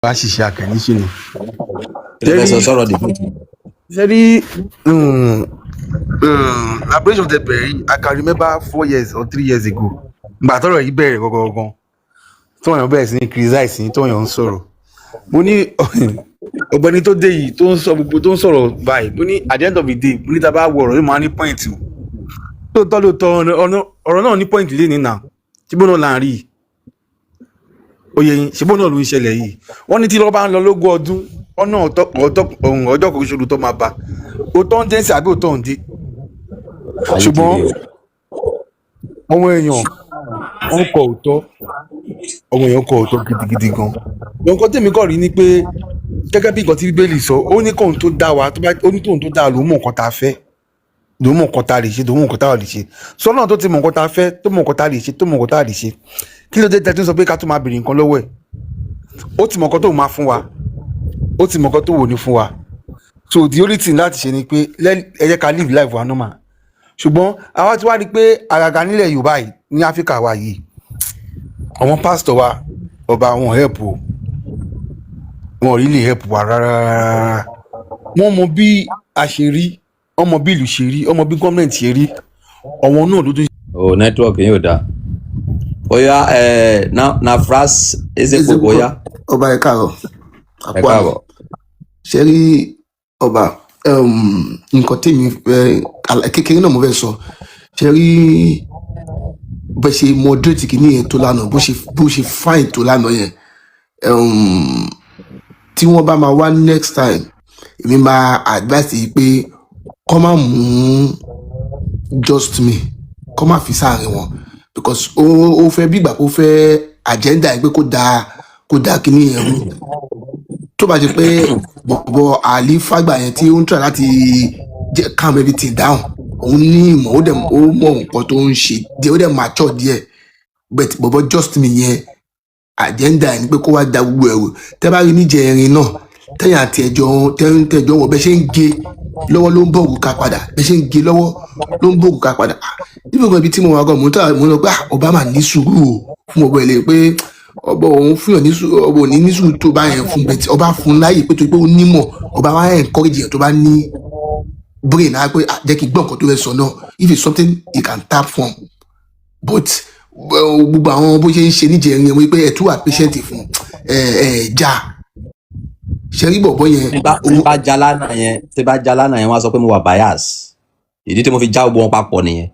bá ṣiṣẹ́ àkànníṣe ni. kí ló fẹ́ sọ sọ̀rọ̀ dìbò. Ṣẹ́rí liberation tẹ bẹ̀rẹ̀ yìí, I can remember 4 years or 3 years ago. Ìgbà tọ́rọ̀ yìí bẹ̀rẹ̀ gangan. Tí wọ́n yàn bẹ̀rẹ̀ sí ní criticize ní tí wọ́n yàn ń sọ̀rọ̀. Mo ní ọ̀gbẹ́ni tó dé yìí tó ń sọ gbogbo tó ń sọ̀rọ̀ báyìí. Mo ní at the end of the day, mo ní tá a bá wọ ọ̀rọ̀ yìí máa ní point o. Lóòótọ́ ọ̀rọ̀ náà ní point lé ní nà. Ṣébó náà là ń rí i. Oyè yín ṣébó náà ló ń ṣẹlẹ̀ yìí. Wọ́n ní tí lọ́ bá ń lọ lógún ọdún ọ̀nà ọjọ́ kan ṣoṣo tó máa bá. Òótọ́ ń dé sí àbí òótọ́ ń dé. Ṣùgbọ́n ọmọ èèyàn wọ́n kọ òótọ́. Ọmọ èèyàn kọ òótọ́ gidigidi gan. Nǹkan tèmi kọ̀ rí ni pé gẹ́gẹ́ bí nǹkan tí Bíbélì sọ, ó ní kóhun tó dá wa, ó ní tóhun tó dá wa ló mọ̀ nǹkan tá a fẹ́. Ló mọ̀ nǹkan tá a lè ṣe, ló mọ̀ nǹkan tá a lè ṣe. Sọ́nà tó ti mọ̀ nǹkan tá a fẹ́, tó mọ̀ nǹkan tá a lè ṣe, tó mọ̀ nǹkan tá a lè ṣe. Kí ló dé tẹ́ tó ń sọ pé ká tó máa béèrè nǹkan lọ́wọ́ ẹ̀? Ó ti mọ̀ nǹkan tó máa fún wa. Ó ti mọ̀ nǹkan tó wò ní fún wa. So the only thing láti ṣe ni pé ẹ jẹ́ ká live life wa normal. Ṣùgbọ́n àwa ti wá rí i pé àgàgà nílẹ̀ Yorùbá yìí ní Áfíríkà wa yìí, àwọn pásítọ̀ wa ọba wọn help o. Wọn really help wa rárá. Wọ́n mọ bí a ṣe rí, wọ́n mọ bí ìlú ṣe rí, wọ́n mọ bí gọ́ọ̀mẹ̀ntì ṣe rí. Ọ̀wọ́n náà ló tún. o network yóò dáa. Oya na fras Ezekpo oya. Ọba ẹ káàárọ̀. Ẹ káàbọ̀. Ṣé rí ọba nǹkan tèmi kékeré náà mo fẹ́ sọ. Ṣé rí bó ṣe moderate kìíní yẹn tó lánàá, bó ṣe fine tó lánàá yẹn. Tí wọ́n bá máa wá next time, èmi máa advice yìí pé kọ́ máa mú just me, kọ́ máa fi sáàrin wọn, because ó fẹ́ bí ìgbà kó fẹ́ agenda yìí pé kó dáa kìíní yẹn rú. Tó bá jẹ́ pé bọ̀bọ̀ àlí fàgbà yẹn tí ó ń try láti calm everything down, òun ní ìmọ̀ ó mọ̀ nǹkan tó ń ṣe díẹ̀, ó dẹ̀ mature díẹ̀, but bọ̀bọ̀ just me yẹn agenda yẹn ni pé kó wá da gbogbo ẹ̀rù. Tẹ́ bá rí níjẹrin náà, tẹ́yìn àti tẹ́jọ́ wọ̀ bẹ́ẹ̀ ṣe ń gé lọ́wọ́ ló ń bọ̀ òrùka padà, bẹ́ẹ̀ ṣe ń gé lọ́wọ́ ló ń bọ̀ òrùka padà. Níbi kan ibi tí mo wà gan mo lọ pé ọba máa ní sùúrù fún ọgbọ ilé pé ọba òun fún yàn ní sùúrù, ọba òní ní sùúrù tó bá yẹn fún bẹ́ẹ̀ tí ọba fún láyè pé tó pé ó nímọ̀, ọba wa encourage yẹn tó bá ní brain náà pé jẹ́ kí gbọ́ nǹkan tó fẹ́ sọ náà, if it's something you can tap from. But gbogbo àwọn bó ṣe ń ṣe níjẹrin yẹn wọ́n pé ẹ̀ tún wà patient fún já ṣẹ́rí bọ̀bọ̀ yẹn. tí bá já lánàá yẹn wọ́n á sọ pé mo wà bias. Ìdí tí mo fi já gbogbo wọn papọ̀ nìyẹn.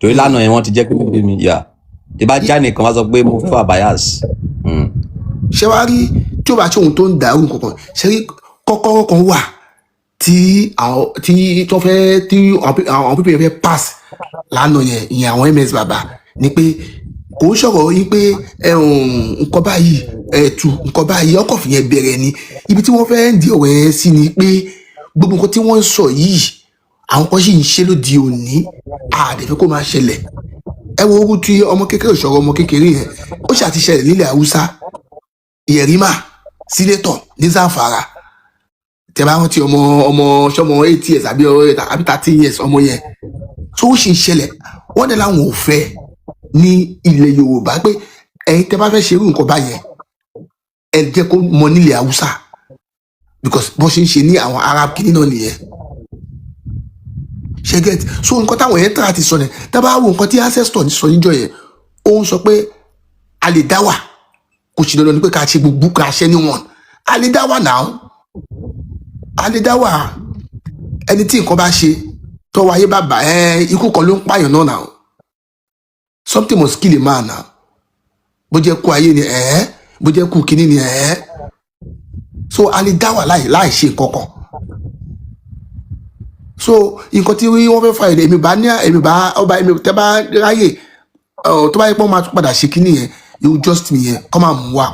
Torí lánàá yẹn wọ́n ti jẹ́ pé mo bí mi yà. Tí bá já nìkan wọ́n á sọ pé mo wà bias. Ṣé wàá rí tí ó bá ṣe ohun tó ń dàrú kankan, ṣẹ́rí kọ́kọ́rọ́ kan wà tí àwọn pípẹ́ yẹn fẹ́ pass lánàá yẹn, ìyẹn àwọn MS bàbá ni pé kò ń sọ̀rọ̀ yín pé nǹkan báyìí nǹkan báyìí ọkọ̀ fìyẹn bẹ̀rẹ̀ ni. Ibi tí wọ́n fẹ́ ń di ọ̀rọ̀ yẹn sí ni pé gbogbo nǹkan tí wọ́n ń sọ yìí àwọn kan sì ń ṣe lóde òní, àdẹ̀fẹ́ kó máa ṣẹlẹ̀. Ẹ wo orú tí ọmọ kékeré ìṣòro ọmọ kékeré yẹn ó ṣàti ṣẹlẹ̀ nílẹ̀ Haúsá. Yerima sínétọ̀ ní Zamfara, tẹ bá rántí ọmọ ṣọmọ 8 years àbí 13 years ọmọ yẹn tó sì ń ṣẹlẹ̀. Wọ́n dẹ̀ láwọn ò fẹ́ ní ilẹ̀ Yorùbá pé ẹ̀yin tẹ́ bá fẹ́ ṣe irú nǹkan báyẹn ẹ jẹ́ kó mọ nílẹ̀ Haúsá, because bó ṣe ń ṣe ní àwọn Arab kìíní náà nìyẹn. Ṣé get? So nǹkan táwọn yẹn tẹ́lá ti sọ ni tẹ́ bá wo nǹkan tí ancestor sọ níjọ́ yẹn, ó ń sọ pé a lè dá wà, kò sí dandan ni pé ká ṣe gbogbo ká ṣe ní wọn. A lè dá wà náà, a lè dá wà. Ẹni tí nǹkan bá ṣe tọ́wọ́ ayé bàbá ikú kan ló ń pààyàn náà náà. Something must kill a man now. Bó jẹ́ kú ayé ni bó jẹ́ kú kíní ni so a lè dá wà láì ṣe kankan. So nǹkan tí wọ́n fẹ́ fa èmi bá ọba tẹ́ bá ráyè tó bá yẹ pé wọ́n máa tún padà ṣe kíní yẹn, you just me yẹn kọ́ máa mú wa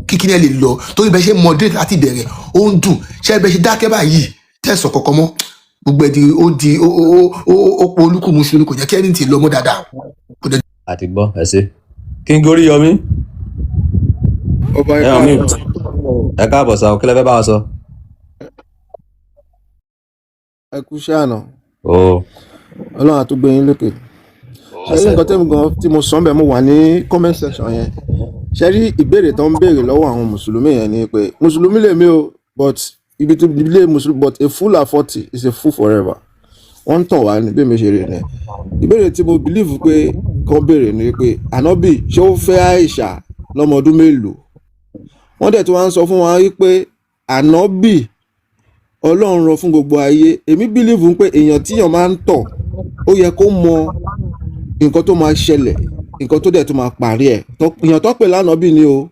kíkíní ẹ lè lọ torí bẹ́ẹ̀ ṣe moderate láti bẹ̀rẹ̀ ó ń dùn, ṣé bẹ́ẹ̀ ṣe dákẹ́ báyìí tẹ̀sán kankan mọ́ gbogbo ẹ̀ ó pọ̀ olúkúmuṣu ni kò jẹ́ kí ẹni tí lọ mọ́ dáadáa. Àti gbọ́ ẹ ṣe. King Oríyọmí. Ọba ẹ káàbọ̀ sá, kí lẹ fẹ́ bá wa sọ. Ẹ kú iṣẹ́ àná. Ọlọ́run àtúgbò yín lókè. ṣẹ́rí nǹkan tẹ́mi gan tí mo sọ ń bẹ̀ mo wà ní comment section yẹn ṣẹ́rí ìbéèrè tó ń béèrè lọ́wọ́ àwọn mùsùlùmí yẹn ni pé mùsùlùmí lèmi o but ibi tó ilé mùsùlùmí but a fool at 40 is a fool forever wọ́n ń tàn wá ní bí mi ṣe rí ni ìbéèrè tí mo believe pé kan béèrè ni pé ànábì ṣé ó fẹ́ Aisha lọ́mọ ọdún mélòó wọ́n dẹ̀ tí wọ́n á sọ fún wa wípé ànábì ọlọ́run rán fún gbogbo ayé èmi believe pé èèyàn tíyàn máa ń tọ̀ ó yẹ kó mọ nǹkan tó máa ṣẹlẹ̀ nǹkan tó dẹ̀ tó máa parí ẹ̀ èèyàn tó pè lánàbì ni o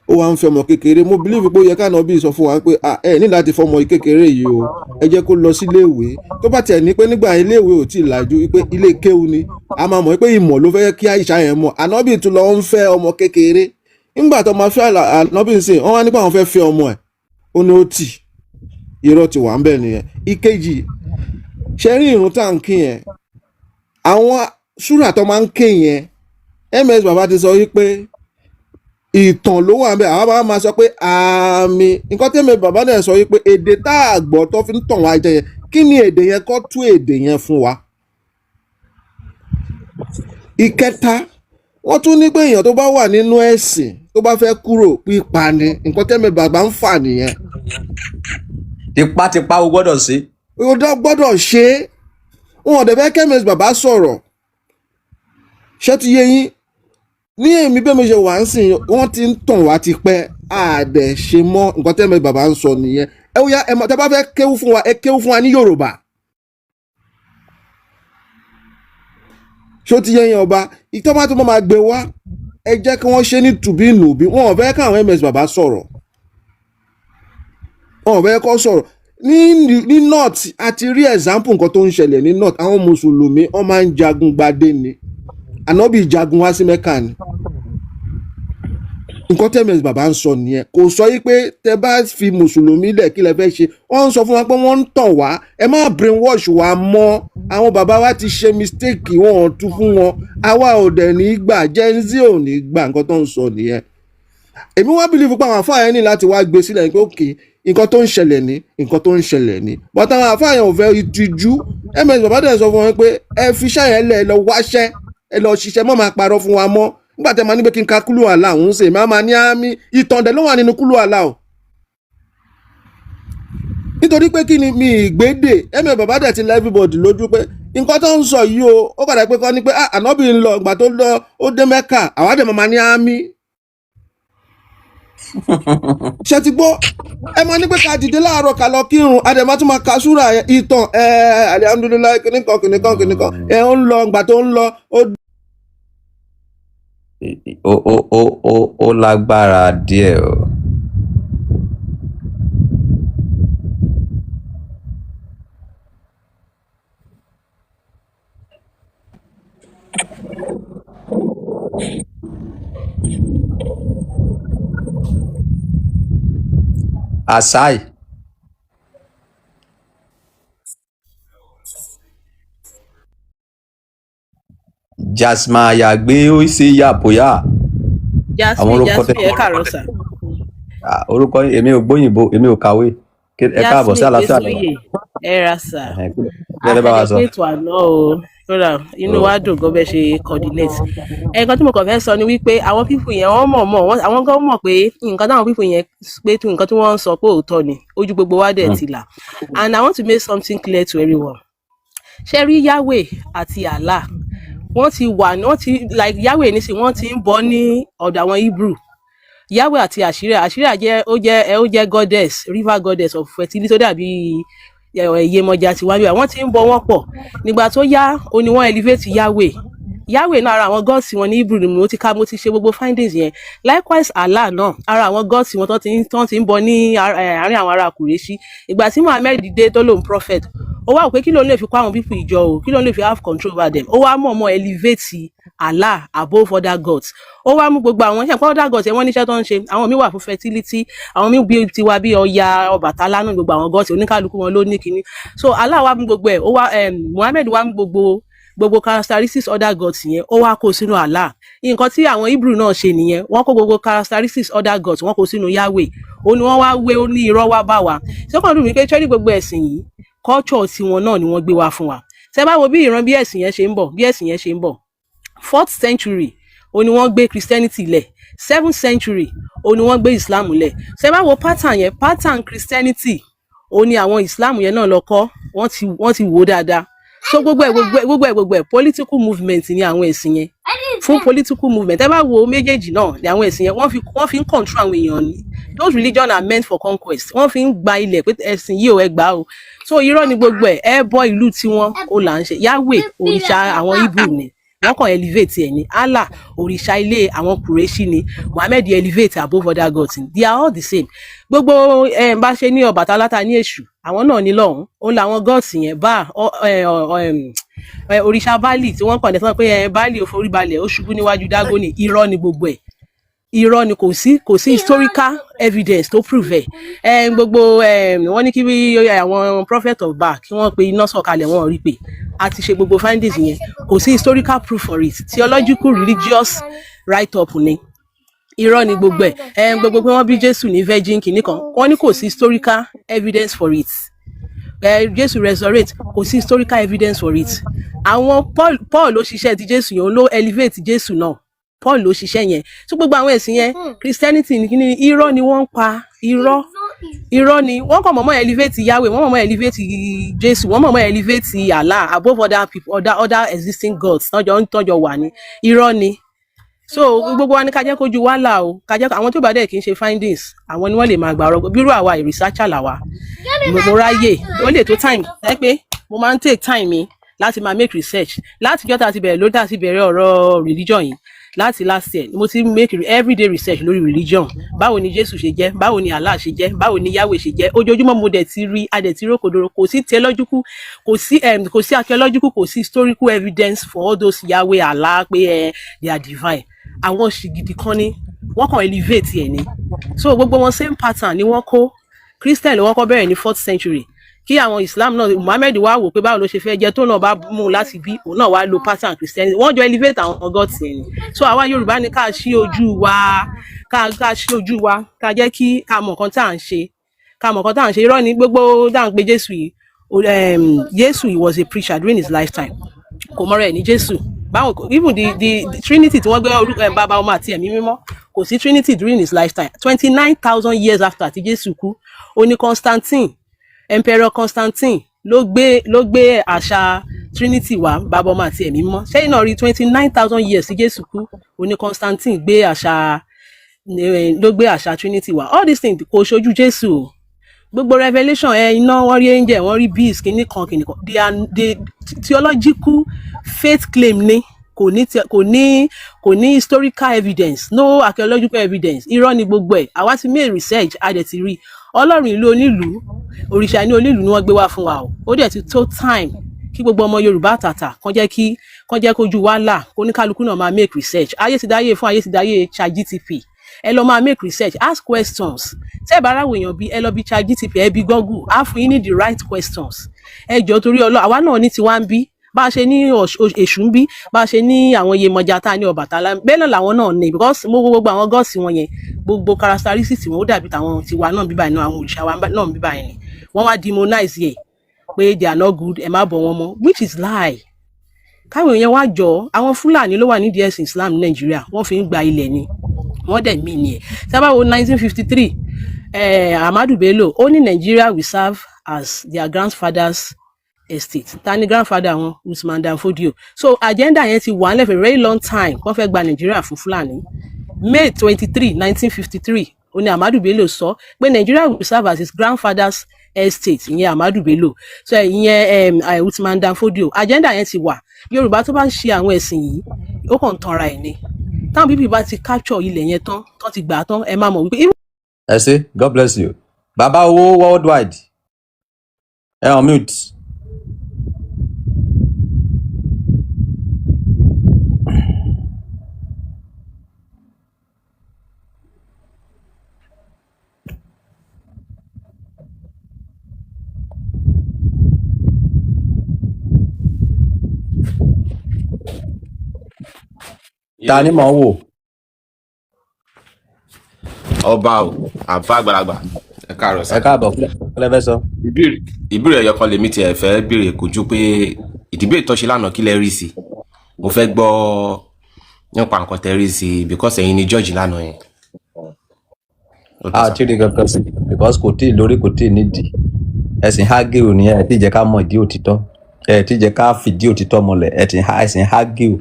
ó wá ń fẹ́ ọmọ kékeré mo believe pé ó yẹ kánàbì sọ fún wa pé ẹ ní láti fọmọ kékeré yìí o ẹ jẹ́ kó lọ sí iléèwé tó bá tiẹ̀ ní pé nígbà iléèwé ò tí ì làjú pé ilé kéwu ni a máa mọ̀ pé ìmọ̀ ló fẹ́ kí Àìṣà yẹn mọ̀ ànábì tún lọ ń fẹ́ ọmọ kékeré nígbà tó máa fẹ́ ànábì ń sìn wọ́n wá nípa àwọn fẹ́ fẹ́ ọmọ ẹ̀ ó ní ó tì irọ́ ti wà ń bẹ̀ nìyẹn ìkejì ṣe rí ìrun tá à ń kí yẹn àwọn súrà tó máa ń ké yẹn ms bàbá ti sọ wípé ìtàn ló wà ń bẹ àwọn bàbá máa sọ pé àmì nǹkan tí ms bàbá náà sọ wípé èdè tá a gbọ́ tó fi ń tàn wá jẹ yẹn kí ni èdè yẹn kọ́ tú èdè yẹn fún wa. ìkẹta wọ́n tún ní pé èèyàn tó bá wà nínú ẹ̀sìn tó bá fẹ́ kúrò pípa ni nǹkan tí ms bàbá ń fà nìyẹn. tipátipá o gbọ́dọ̀ sí. o gbọ́dọ̀ ṣe é wọn ò dẹ̀ fẹ́ kẹ́mẹ́sì bàbá sọ̀rọ̀ ṣé ti yé yín ní èmi bẹ́ẹ̀ mi ṣe wà ń sìn wọ́n ti ń tàn wá ti pẹ́ àdẹ̀ ṣe mọ́ nǹkan tẹ́mẹ́sì bàbá ń sọ nìyẹn ẹ wúyá ẹ mọ̀ tẹ́ bá fẹ́ kéwú fún wa ẹ kéwú fún wa ní Yorùbá ṣó ti yé yín ọba ìtọ́ba tó máa gbé wá ẹ jẹ́ kí wọ́n ṣe ní tùbí nùbí wọn ò fẹ́ káwọn ms bàbá sọ̀rọ̀ wọn ò fẹ́ kọ́ sọ̀rọ̀ ní north a ti rí example nǹkan tó ń ṣẹlẹ̀ ní north àwọn mùsùlùmí wọ́n máa ń jagun gbadé ni ànábì jagun wá sí Mẹ́kà ni nǹkan tẹ́mẹ̀sì bàbá ń sọ nìyẹn kò sọ yí pé tẹ bá fi mùsùlùmí lẹ̀ kí lẹ fẹ́ ṣe wọ́n ń sọ fún wa pé wọ́n ń tàn wá ẹ má brainwash wa mọ́ àwọn bàbá wa ti ṣe mistake wọn ò tú fún wọn àwa ò dẹ̀ ní gbà Gen Z ò ní gbà nǹkan tó ń sọ nìyẹn èmi wá believe pé àwọn àfáà yẹn ní láti wá gbé sílẹ̀ pé òkè nǹkan tó ń ṣẹlẹ̀ ní nǹkan tó ń ṣẹlẹ̀ ní but àwọn àfáà yẹn ò fẹ́ ìtìjú ms bàbá dẹ̀ sọ fún wọn pé ẹ fi iṣẹ́ yẹn lẹ̀ ẹ lọ wáṣẹ́ ẹ lọ ṣiṣẹ́ mọ́ máa parọ́ fún wa mọ́ nígbà tẹ́ máa ní pé kí n ka kúlù àlà òun ṣe máa ní àmì ìtàn dẹ̀ ló wà nínú kúlù àlà o nítorí pé kí ni mi ìgbédè ms bàbá dẹ̀ ti lẹ́ everybody lójú pé nǹkan tó ń sọ yìí o ó padà pé kọ́ ni pé ànábì ń lọ ìgbà tó lọ ó dé Mẹ́kà àwa dẹ̀ máa ní àmì ṣe ti gbọ́ ẹ máa ní pé ká dìde láàárọ̀ ká lọ kírun àdèmá tún máa ka súrà ìtàn alihamudulilayi kìnìkan ẹ ń lọ ìgbà tó ń lọ ó lágbára díẹ̀ o. Asai. Jasma yàgbé ó sì yàpòyà. Jasmine ẹ káàárọ̀ sà. Orúkọ èmi ò gbóyìnbó èmi ò kàwé. Ẹ káàbọ̀ sí àlàáfíà lọ. Ẹ ra sà. Gẹ́gẹ́ bá wa sọ. Àfẹ́jọ́ pé ètò àná o. Kódà inú wa dùn gan bẹ́ẹ̀ ṣe coordinate. Ẹ̀kan tí mo kàn fẹ́ sọ ni wípé àwọn pípù yẹn wọ́n mọ̀ àwọn gan mọ̀ pé nǹkan táwọn pípù yẹn pé nǹkan tí wọ́n ń sọ pé òótọ́ ni ojú gbogbo wa dẹ̀ ti là. And I want to make something clear to everyone. Ṣé rí Yahweh àti Allah wọ́n ti like Yahweh nísìnyí wọ́n ti ń bọ ní ọ̀dọ̀ àwọn Hebrew. Yahweh àti Àṣírà jẹ́ goddess river goddess of fertility tó dàbí Yemọja ti wáyé àwọn tí ń bọ wọ́n pọ̀ nígbà tó yá ó ní wọ́n elevate Yahweh náà ara àwọn gods wọn ní Hebrew ni mo ti ṣe gbogbo findings yẹn likewise Allah náà ara àwọn gods wọn tó ti ń bọ ní àárín àwọn ará Kùrẹ́ṣì ìgbà tí Muhammad dé tó lòun prophet ó wá wò pé kí ló ń lè fi kó àwọn people ìjọ o kí ló ń lè fi have control over them ó wá mọ̀ọ́mọ̀ elevate Allah above other gods ó wá mú gbogbo àwọn iṣẹ́ other gods ẹ̀ wọ́n níṣẹ́ tó ń ṣe àwọn míì wà fún fertility àwọn míì bí tiwa bí Ọya Ọbàtálá náà gbogbo àwọn gods oníkálukú wọn ló ní kinní so Allah wá mú gbogbo ẹ̀ ó wá Muhammad wá mú gbogbo characteristics other gods yẹn ó wá kó sínú Allah nǹkan tí àwọn Hebrew náà ṣe nìyẹn wọ́n kó gbogbo characteristics other gods wọ́n kó sínú Yahweh ó ní wọ́n wá wé ó ní irọ́ wá bá wa ṣé kàn dùn mí pé ṣẹ́rí gbogbo ẹ̀sìn yìí culture tiwọn náà ni wọ́n gbé wá fún wa tẹ́ bá wo bí ìran bí ẹ̀sìn yẹn ṣe ń bọ̀ 4th century ó ní wọ́n gbé Christianity lẹ̀ 7th century ó ní wọ́n gbé Islam lẹ̀ tẹ́ bá wo pattern Christianity ó ní àwọn Islam yẹn náà lọ kọ́ wọ́n ti wò dáadáa so gbogbo ẹ̀ political movement ni àwọn ẹ̀sìn yẹn fún political movement ẹ bá wo méjèèjì náà ni àwọn ẹ̀sìn yẹn wọ́n fi ń control àwọn èèyàn ni those religions are meant for conquest wọ́n fi ń gba ilẹ̀ pé ẹ̀sìn yìí ò ẹ gbà o so irọ́ ni gbogbo ẹ̀ bọ́ ìlú tiwọn ó là ń ṣe Yahweh òrìṣà àwọn Hebrew ni wọ́n kàn elevate ẹ̀ ní Allah òrìṣà ilé àwọn Kùrẹ́ṣì ni Muhammad elevate above other gods they are all the same gbogbo bá ṣe ní Ọbàtálá ta ní Èṣù àwọn náà ní lọ́hùn ó làwọn gods yẹn bá òrìṣà Báálì tí wọ́n kàn dé sọ pé Báálì ò forí balẹ̀ ó ṣubú níwájú Dágónì irọ́ ni gbogbo ẹ̀ irọ́ ni kò sí historical evidence tó prove ẹ̀ gbogbo wọ́n ní kí àwọn prophet of Baal kí wọ́n pe iná sọ̀kalẹ̀ wọn rí pé a ti ṣe gbogbo findings yẹn kò sí historical proof for it theological religious write up ni irọ́ ni gbogbo ẹ̀ gbogbo pé wọ́n bí Jésù ní virgin kìnnìkan wọ́n ní kò sí historical evidence for it Jésù resurrect kò sí historical evidence for it àwọn Paul ló ṣiṣẹ́ ti Jésù yẹn ló elevate Jésù náà Paul ló ṣiṣẹ́ yẹn so gbogbo àwọn ẹ̀sìn yẹn Christianity ní kíní irọ́ ni wọ́n ń pa irọ́ ni wọ́n kàn mọ̀mọ́ elevate Yahweh wọ́n mọ̀mọ́ elevate Jésù wọ́n mọ̀mọ́ elevate Allah above other people other existing gods tọ́jọ́ wà ní irọ́ ni so gbogbo wa ní ká jẹ́ kójú wá là o ká jẹ́ àwọn tó bá dẹ̀ kì í ṣe findings àwọn ni wọ́n lè máa gbà ọ̀rọ̀ bírú àwa researcher làwa mo ráyè ó lè tó time ẹ pé mo máa ń take time mi láti máa make research láti jọ́ta ti bẹ̀rẹ̀ lóta ti bẹ̀rẹ̀ ọ̀rọ̀ religion yìí láti last year mo ti make everyday research lórí religion báwo ni Jésù ṣe jẹ́ báwo ni Allah ṣe jẹ́ báwo ni Yahweh ṣe jẹ́ ojoojúmọ́ mo dẹ̀ ti rí adẹ̀ ti rókòdoro kò sí theological kò sí archaeological kò sí historical evidence for all those Yahweh Allah pé they are divine àwọn ṣìgìdì kan ni wọ́n kàn elevate ẹ̀ ni so gbogbo wọn same pattern ni wọ́n kó Christian ló wọ́n kọ́ bẹ̀rẹ̀ ní 4th century kí àwọn Islam náà Muhammad wá wò pé báwo ló ṣe fẹ́ jẹ́ tó náà bá mú láti bí òun náà wá lo pattern Christianity wọ́n jọ elevate àwọn gods yẹn ni so àwa Yorùbá ní ká ṣí ojú wa ká jẹ́ kí ká mọ̀ nǹkan tá à ń ṣe irọ́ ni gbogbo dáhùn pé Jésù yìí Jésù he was a preacher during his lifetime kò mọ̀rọ̀ ẹ̀ ní Jésù báwọn even the Trinity tí wọ́n gbé orúkọ bàbá ọmọ àti ẹ̀mí mímọ́ kò sí Trinity during his lifetime 29,000 years after tí Jésù kú ó ní Constantine Emperor Constantine ló gbé àṣà Trinity wá bàbá ọmọ àti ẹ̀mí mímọ́ ṣẹ́yìn náà rí 29,000 years tí Jésù kú ó ní Constantine ló gbé àṣà Trinity wá all these things kò ṣojú Jésù o gbogbo revelation iná wọ́n rí angel wọ́n rí beast kìnnìkan they are theological faith claim ni kò ní historical evidence no archaeological evidence irọ́ ni gbogbo ẹ̀ àwa ti make research a dẹ̀ ti rí Ọlọ́run ìlú onílùú òrìṣà ní onílùú ni wọ́n gbé wá fún wa o ó dẹ̀ ti tó time kí gbogbo ọmọ Yorùbá àtàtà kàn jẹ́ kójú wa là kó ní kálukú náà máa make research ayé ti dáyé ChatGPT ẹ lọ máa make research ask questions tẹ́ ẹ bá ráwọ̀ èèyàn bí ẹ lọ bí ChatGPT ẹ bí Google á fún yín ní the right questions ẹ jọ torí Ọlọ́run àwa náà ní tiwa ń bí bá a ṣe ní Èṣù ń bí bá a ṣe ní àwọn Yemọja tá a ní Ọbàtálá bẹ́ẹ̀ náà làwọn náà ní because mo gbogbo àwọn gọ́ọ̀sì wọn yẹn gbogbo characteristics wọn ó dàbí tàwọn tiwa náà bíbá iná àwọn òrìṣà wa náà bíbá yẹn wọ́n wá demonize yẹ pé they are not good ẹ má bọ̀ wọn mọ́ which is lie káwọn èèyàn wá jọ àwọn Fúlàní ló wà nídìí ẹ̀sìn Islam ní Nàìjíríà wọ́n fi ń gba ilẹ̀ ni wọ́n dẹ̀ mí ni ẹ̀ sábà wo 1953 Ahmadu Bello ó ní Nigeria will serve as their grandfather's estate tani grandfather wọn Usman Dan Fodio so agenda yẹn ti wà nílẹ̀ for a very long time wọ́n fẹ́ gba Nigeria fún Fúlàní May 23 1953 ó ní Ahmadu Bello sọ pé Nigeria will serve as his grandfather's estate ìyẹn Ahmadu Bello so ìyẹn Usman Dan Fodio agenda yẹn ti wà Yorùbá tó bá ń ṣe àwọn ẹ̀sìn yìí ó kàn ń tanra ẹ̀ ni táwọn bíbí bá ti capture ilẹ̀ yẹn tán ti gbà tán ẹ máa mọ̀ wípé. ẹ ṣé God bless you bàbá owó worldwide ẹ on mute. ta ni mò ń wò. ọba o àfa àgbàlagbà ẹ káàárọ̀ sá. ẹ káàbọ̀ kílẹ̀ fẹ́ sọ. ìbéèrè ẹyọ kan lèmi tiẹ̀ fẹ́ béèrè kò ju pé debate tó ṣe lánàá kí lẹ rí sí mo fẹ́ gbọ́ nípa nǹkan tẹ́ rí sí because ẹ̀yin ni judge lánàá yẹn. a ti rí kankan sí because kò tí ì lórí kò tí ì nídìí ẹ̀sìn hágìrì ni ẹ̀ tí jẹ́ ká mọ ìdí òtítọ́ ẹ̀ tí jẹ́ ká fìdí òtítọ́ mọ́lẹ̀ ẹ̀sìn hágìrì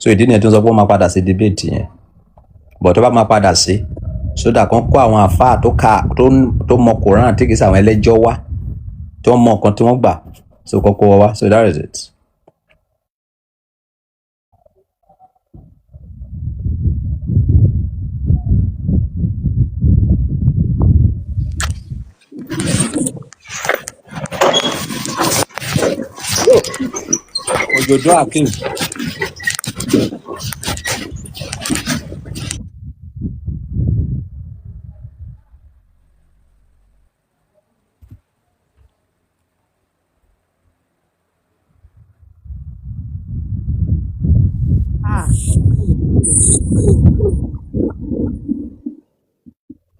so ìdí nìyẹn tó ń sọ pé ó máa padà sí debate yẹn but tó bá máa padà sí sódà kan kó àwọn àfáà tó mọ Quran tí kì í ṣe àwọn ẹlẹ́jọ́ wá tí wọ́n mọ nǹkan tí wọ́n gbà so kọ́kọ́ wá so that is it. Òjòjò Akeem.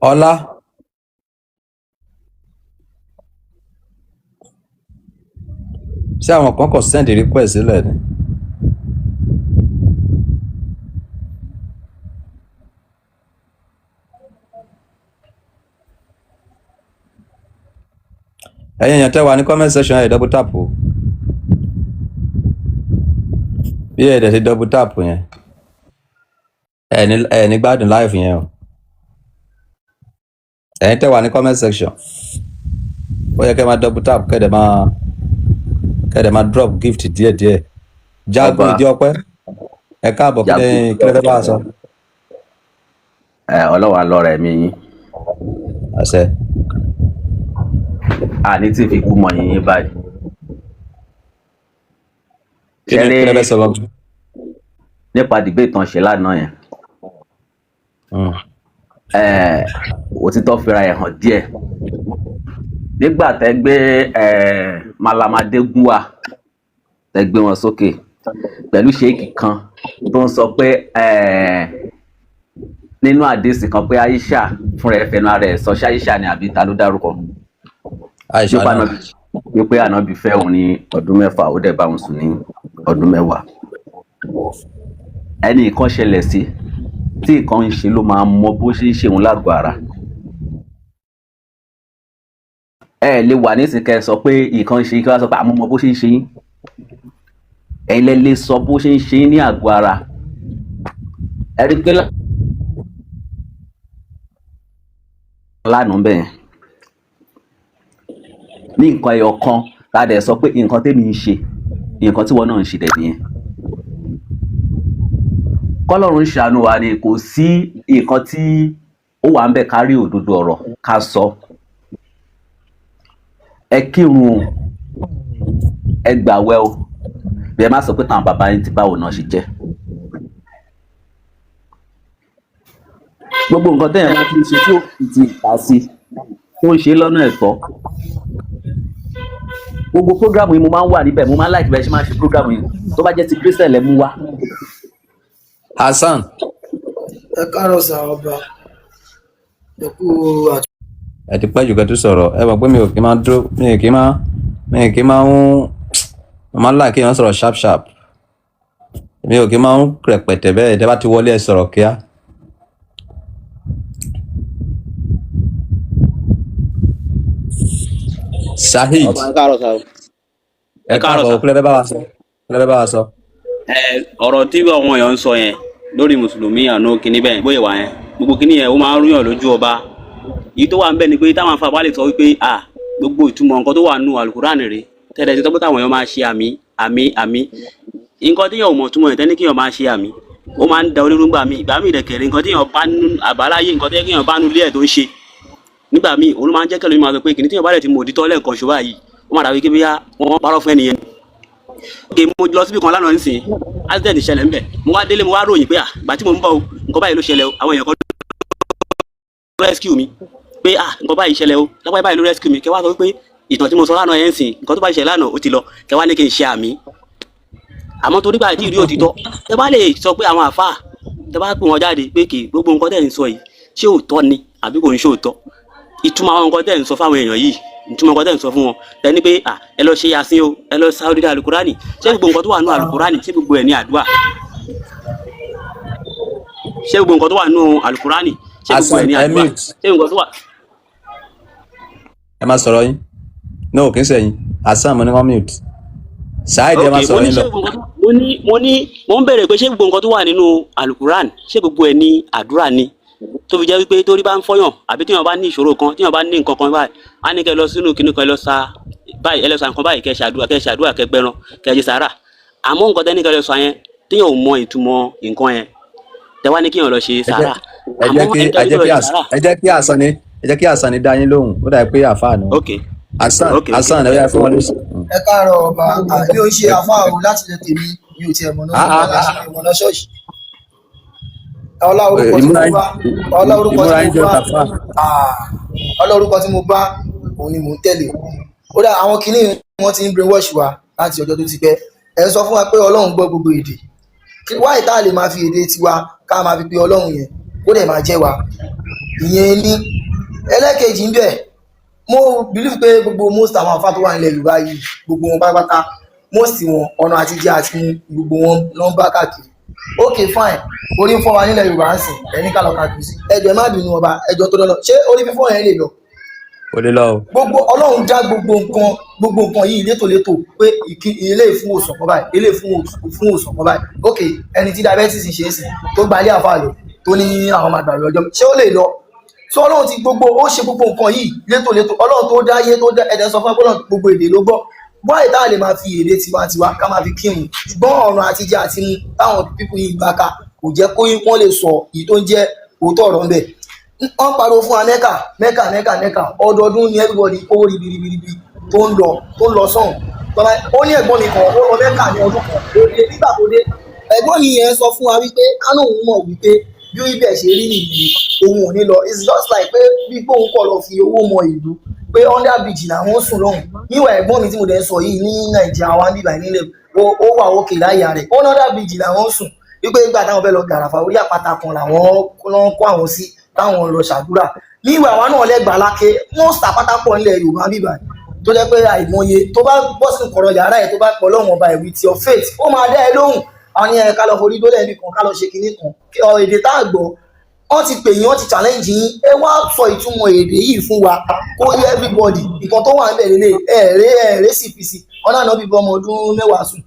Ọlá. Ṣé àwọn kan kò send request sílẹ̀ ni? Ẹ̀yin èèyàn tẹ́ wà ní comment section ẹ̀ double tap o. Bí ẹ̀ dẹ̀ ṣe double tap yẹn. Ẹ̀ ní gbádùn live yẹn o. Ẹ̀yin tẹ́ wà ní comment section. Ó yẹ kẹ́ máa double tap kẹ́dẹ̀ máa drop gift díẹ̀díẹ̀. Jágún ìdí ọpẹ́. Ẹ káàbọ̀ kí lè fẹ́ bá a sọ. Ọlọ́wà lọ́rẹ̀ mi yín. Àṣẹ. Ní tí fi kú mọ̀ yín báyìí. Kí lè fẹ́ sọ lọ? Nípa debate tán ṣe lánàá yẹn. Òtítọ́ fira ẹ̀ hàn díẹ̀. Nígbà tẹ́ gbé Malamadégún wá tẹ́ gbé wọn sókè pẹ̀lú ṣéèkì kan tó ń sọ pé nínú àdéhùn kan pé Aisha fúnra ẹ̀ fẹnu ara ẹ̀ sọ ṣé Aisha ni àbí ta ló dárúkọ Aisha náà wípé ànábì fẹ́ òun ní ọdún 6 ó dẹ̀ bá òun sùn ní ọdún 10. Ẹni nǹkan ṣẹlẹ̀ sí tí nǹkan ń ṣe ló máa mọ bó ṣe ń ṣe òun lágọ̀ọ́ ara. Ẹ lè wà nísìnyí sọ pé nǹkan ń ṣe kí wọ́n sọ pé àmọ́ mọ bó ṣe ń ṣe yín. Ẹ̀yin lẹ lè sọ bó ṣe ń ṣe yín ní àgọ́ ara. Ẹ rí pé lánàá bẹ́ẹ̀ ní nǹkan ẹyọ kan ká dẹ̀ sọ pé nǹkan tèmi ń ṣe nǹkan tí wọ́n náà ń ṣe dẹ̀ nìyẹn. Kọ́lọ́run ṣàánú wa ni kò sí nǹkan tí ó wà ń bẹ̀ kárí òdodo ọ̀rọ̀ ká sọ. Ẹ kírun ẹ gbàwẹ̀ o bí ẹ má sọ pé táwọn bàbá yín ti báwo náà ṣe jẹ́. Gbogbo nǹkan tẹ́yìn máa fi ṣe tí ó fi ti ìta sí tó ń ṣe lọ́nà ẹ̀tọ́. Gbogbo prógrámù yìí mo máa ń wà níbẹ̀ mo máa ń láìpẹ́ bẹ́ẹ̀ ṣe máa ń ṣe prógrámù yìí tó bá jẹ́ ti Christian lẹ́ mú wá. Hasan. Ẹ káàárọ̀ sà ọba. Ẹ kú àtúntò. Ẹ ti pẹ́ jù kẹ́ tó sọ̀rọ̀ ẹ mọ̀ pé mi ò kí máa dúró mi kì í máa ń máa ń láì kí wọ́n sọ̀rọ̀ sharp sharp mi ò kí máa ń rẹpẹtẹ bẹ́ẹ̀ tẹ́ bá ti wọlé ẹ sọ̀rọ̀ kíá. Shahid ẹ káàárọ̀ kílẹ̀ bẹ́ẹ̀ bá wa sọ. Ọ̀rọ̀ tí àwọn èèyàn ń sọ yẹn lórí mùsùlùmí àná kìíní bẹ́ẹ̀ bóyá wà yẹn gbogbo kìíní yẹn ó máa ń rúyàn lójú ọba. Èyí tó wà ń bẹ ni pé táwọn afábá lè sọ wípé gbogbo ìtumọ̀ nǹkan tó wà nù Al-Qur'an rèé tẹ́lẹ̀ tí tọ́pọ̀ táwọn èèyàn máa ṣe àmì nǹkan tí yàn ò mọ̀ túmọ̀ ẹ̀ tẹ́ni kí yàn máa ṣe àmì ó máa ń da onírúgbà mi ìgbà mi ìdẹ̀kẹ̀rẹ̀ nǹkan tí yàn bá nú àbáláyé nǹkan tí yàn bá nú ilé ẹ̀ tó ń ṣe nígbà míì òun máa ń jẹ́ kẹ́lẹ́ mi máa sọ pé kìnìún tí yàn bá rẹ̀ ti mọ̀ òdìtọ́ lẹ́ẹ̀kan ṣọ́ báyìí ó máa dàbí kí bíyà wọ́n parọ́ fún ẹnìyẹn. Òkè mo lọ síbi kan lánàá nísìnyí accident ṣẹlẹ̀ ńbẹ̀ mo wá délé mo wá ròyìn pé ìgbà tí mo ń bọ̀ o nǹkan báyìí ló ṣẹlẹ̀ o àwọn èèyàn kan ló rescue mi pé nǹkan báyìí ṣẹlẹ̀ o lápá báyìí ló rescue mi kẹ́ wá sọ pé ìtàn tí mo sọ lánàá yẹn ń sìn nǹkan tó bá ṣẹlẹ̀ lánàá ó ti lọ kẹ́ wá ní kí n ṣe àmì àmọ́ torí bá ìdí ìrí òtítọ́ tẹ́ bá lè sọ pé àwọn àfáà tẹ́ bá pè wọ́n jáde pé kì gbogbo nǹkan tẹ́ ń sọ yìí ṣé òótọ́ ni àbí kò ń ṣe òótọ́ ìtumọ̀ àwọn nǹkan tẹ́ ń sọ fáwọn èèyàn yìí ìtumọ̀ nǹkan tẹ̀ ń sọ fún wọn tẹ́ni pé ẹ lọ ṣe yasin o ẹ lọ sa odidi alukurani ṣé gbogbo nǹkan tó wà nínú alukurani ṣé gbogbo ẹ̀ ní àdúrà ṣé gbogbo nǹkan tó wà nínú alukurani ṣé gbogbo ẹ̀ ní àdúrà ṣé gbogbo nǹkan tó wà. ẹ má sọ̀rọ̀ yín no kì í sẹ́yìn Hasan mo ní wọ́n mute ṣáìdì ẹ má sọ̀rọ̀ yín lọ. mo ń bẹ̀rẹ̀ pé ṣé gbogbo nǹkan tó wà nínú alukuran ṣé gbogbo ẹ̀ ní àdúrà ni tó fi jẹ́ wípé torí bá ń fọyàn àbí tíyàn bá ní ìṣòro kan tíyàn bá ní nǹkan kan báyìí á ní kẹ́ lọ sínú kinní kan ẹ lọ sa báyìí ẹ lọ sa nǹkan báyìí kẹ́ ṣàdúrà kẹ́ gbẹran kẹ́ jẹ sàárà àmọ́ nǹkan tẹ́ ní kẹ́ lọ sọ yẹn tíyàn ò mọ ìtumọ̀ nǹkan yẹn tẹ́ wá ní kíyàn lọ ṣe sàárà ẹ jẹ́ kí Hasan ní dá yín lóhùn ó dà pé àfáà ni Hasan ẹ yà fún wọn lóṣù. ẹ káàárọ̀ ọba mi ò ṣe àfáà o láti lè tèmi mi ò tiẹ̀ mọ̀nà ìmọ̀nà ṣọ́ọ̀ṣì ọlá orúkọ tí mo bá òun ni mò ń tẹ̀lé ó dà àwọn kinní wọn ti ń brainwash wa láti ọjọ́ tó ti pẹ́ ẹ sọ fún wa pé Ọlọ́run gbọ́ gbogbo èdè wáyé tá a lè máa fi èdè tiwa ká máa fi pe Ọlọ́run yẹn kó dẹ̀ máa jẹ́ wa ìyẹn ní ẹlẹ́kejì ń bẹ̀ mo believe pé gbogbo most àwọn àfáà tó wà nílẹ̀ Yorùbá yìí gbogbo wọn pátápátá most wọn ọ̀nà àtijọ́ àti gbogbo wọn ló ń bá káàkiri ok fine orí ń fọ́ wa nílẹ̀ Yorùbá ń sìn ẹni ká lọ káàkiri sí ẹjọ́ ẹ má bínú ọba ẹjọ́ tó lọ́lọ́ ṣé orí fífọ́ yẹn lè lọ. ó lè lọ o. gbogbo Ọlọ́run dá gbogbo nǹkan yìí létòlétò pé ilé ìfún òsàn kan báyìí ilé ìfún òsàn kan báyìí ok ẹni tí diabetes ń ṣe é sìn tó gba ilé àfáà lọ tó ní àwọn máa gbàgbé ọjọ́ ṣé ó lè lọ so Ọlọ́run ti ó ṣe gbogbo nǹkan yìí létòlétò Ọlọ́run tó dá ayé tó dá ẹ̀dẹ̀ sọ fún Ọlọ́run gbogbo èdè ló gbọ́ bọ́ọ̀ ìta lè máa fi èdè tiwantiwa ká máa fi kírun ṣùgbọ́n ọ̀run àtijọ́ àti mu táwọn pípù yìí gbà ká kò jẹ́ kó wọ́n lè sọ èyí tó ń jẹ́ òótọ́ ọ̀rọ̀ ńbẹ̀ wọ́n pariwo fún wa mẹ́kà ọdọọdún ni everybody owó ribiribi tó ń lọ sọ́hùn ó ní ẹ̀gbọ́n mi kan ó lọ mẹ́kà ní ọdún kan ó dé nígbà tó dé ẹ̀gbọ́n mi yẹn sọ fún wa wípé kánò òun mọ̀ wípé bí ó ibẹ̀ ṣe rí nìyí òun ò ní lọ it's just like pé bí gbóhùn kọ̀ lọ fi owó mọ ìlú pé under bridge làwọn sùn lọ́hùn níwà ẹ̀gbọ́n mi tí mo dẹ̀ ń sọ yìí ní Nàìjíríà wa níbà nílẹ̀ ó wà òkè láyà rẹ̀ under bridge làwọn sùn wípé ìgbà táwọn fẹ́ lọ gàràfà orí àpáta kan làwọn kó àwọn sí táwọn lọ ṣàdúrà níwà àwa náà lẹ́gbàá lákè wọ́n sàpátá pọ̀ nílẹ̀ Yorùbá bíbà tó jẹ́ pé àìmọye tó bá bọ́ sínú kọ̀rọ̀ yàrá ẹ̀ tó bá pọ̀ lọ́wọ́n ọba with your faith ó máa dá ẹ lóhùn àwọn yẹn ká lọ forí dólẹ̀ níbi kan ká lọ ṣe kinní kan èdè tá a gbọ́ wọ́n ti pè yín wọ́n ti challenge yín ẹ wá sọ ìtumọ̀ èdè yìí fún wa kó yẹ everybody nǹkan tó wà ń bẹ̀ lélẹ̀ ẹ̀ẹ́rẹ́ sì fi sí ọ̀nà náà bíbọ ọmọ ọdún mẹ́wàá sùn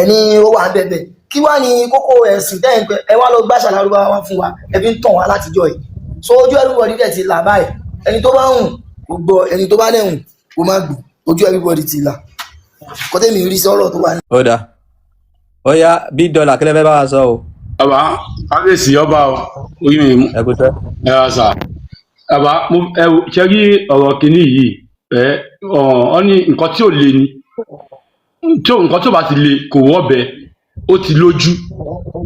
ẹni ó wà ń bẹ̀bẹ̀ kí wá ní kókó ẹ̀sìn tẹ́yìn pé ẹ wá lọ gbàṣà lárúbáwá wá fún wa ẹ fi ń tàn wá látijọ́ yìí so ojú everybody dẹ̀ ti là báyìí ẹni tó bá hùn kò gbọ́ ẹni tó bá dẹ̀ hùn kò má gbọ́ ojú everybody ti là kọ́tẹ́mi rí sọ́rọ̀ tó wà ní. ó dáa ó yá bí dọ́là kílẹ̀ fẹ́ bá wa sọ o. Bàbá kábíyèsí ọba orí mi mú. ẹ kú tẹ́. ẹ wá sà. Bàbá ẹ ṣe rí ọ̀rọ̀ kìíní yìí ọ ní nǹkan tí ò le ni nǹkan tí ò bá ti le kò wọ́bẹ̀ ó ti lójú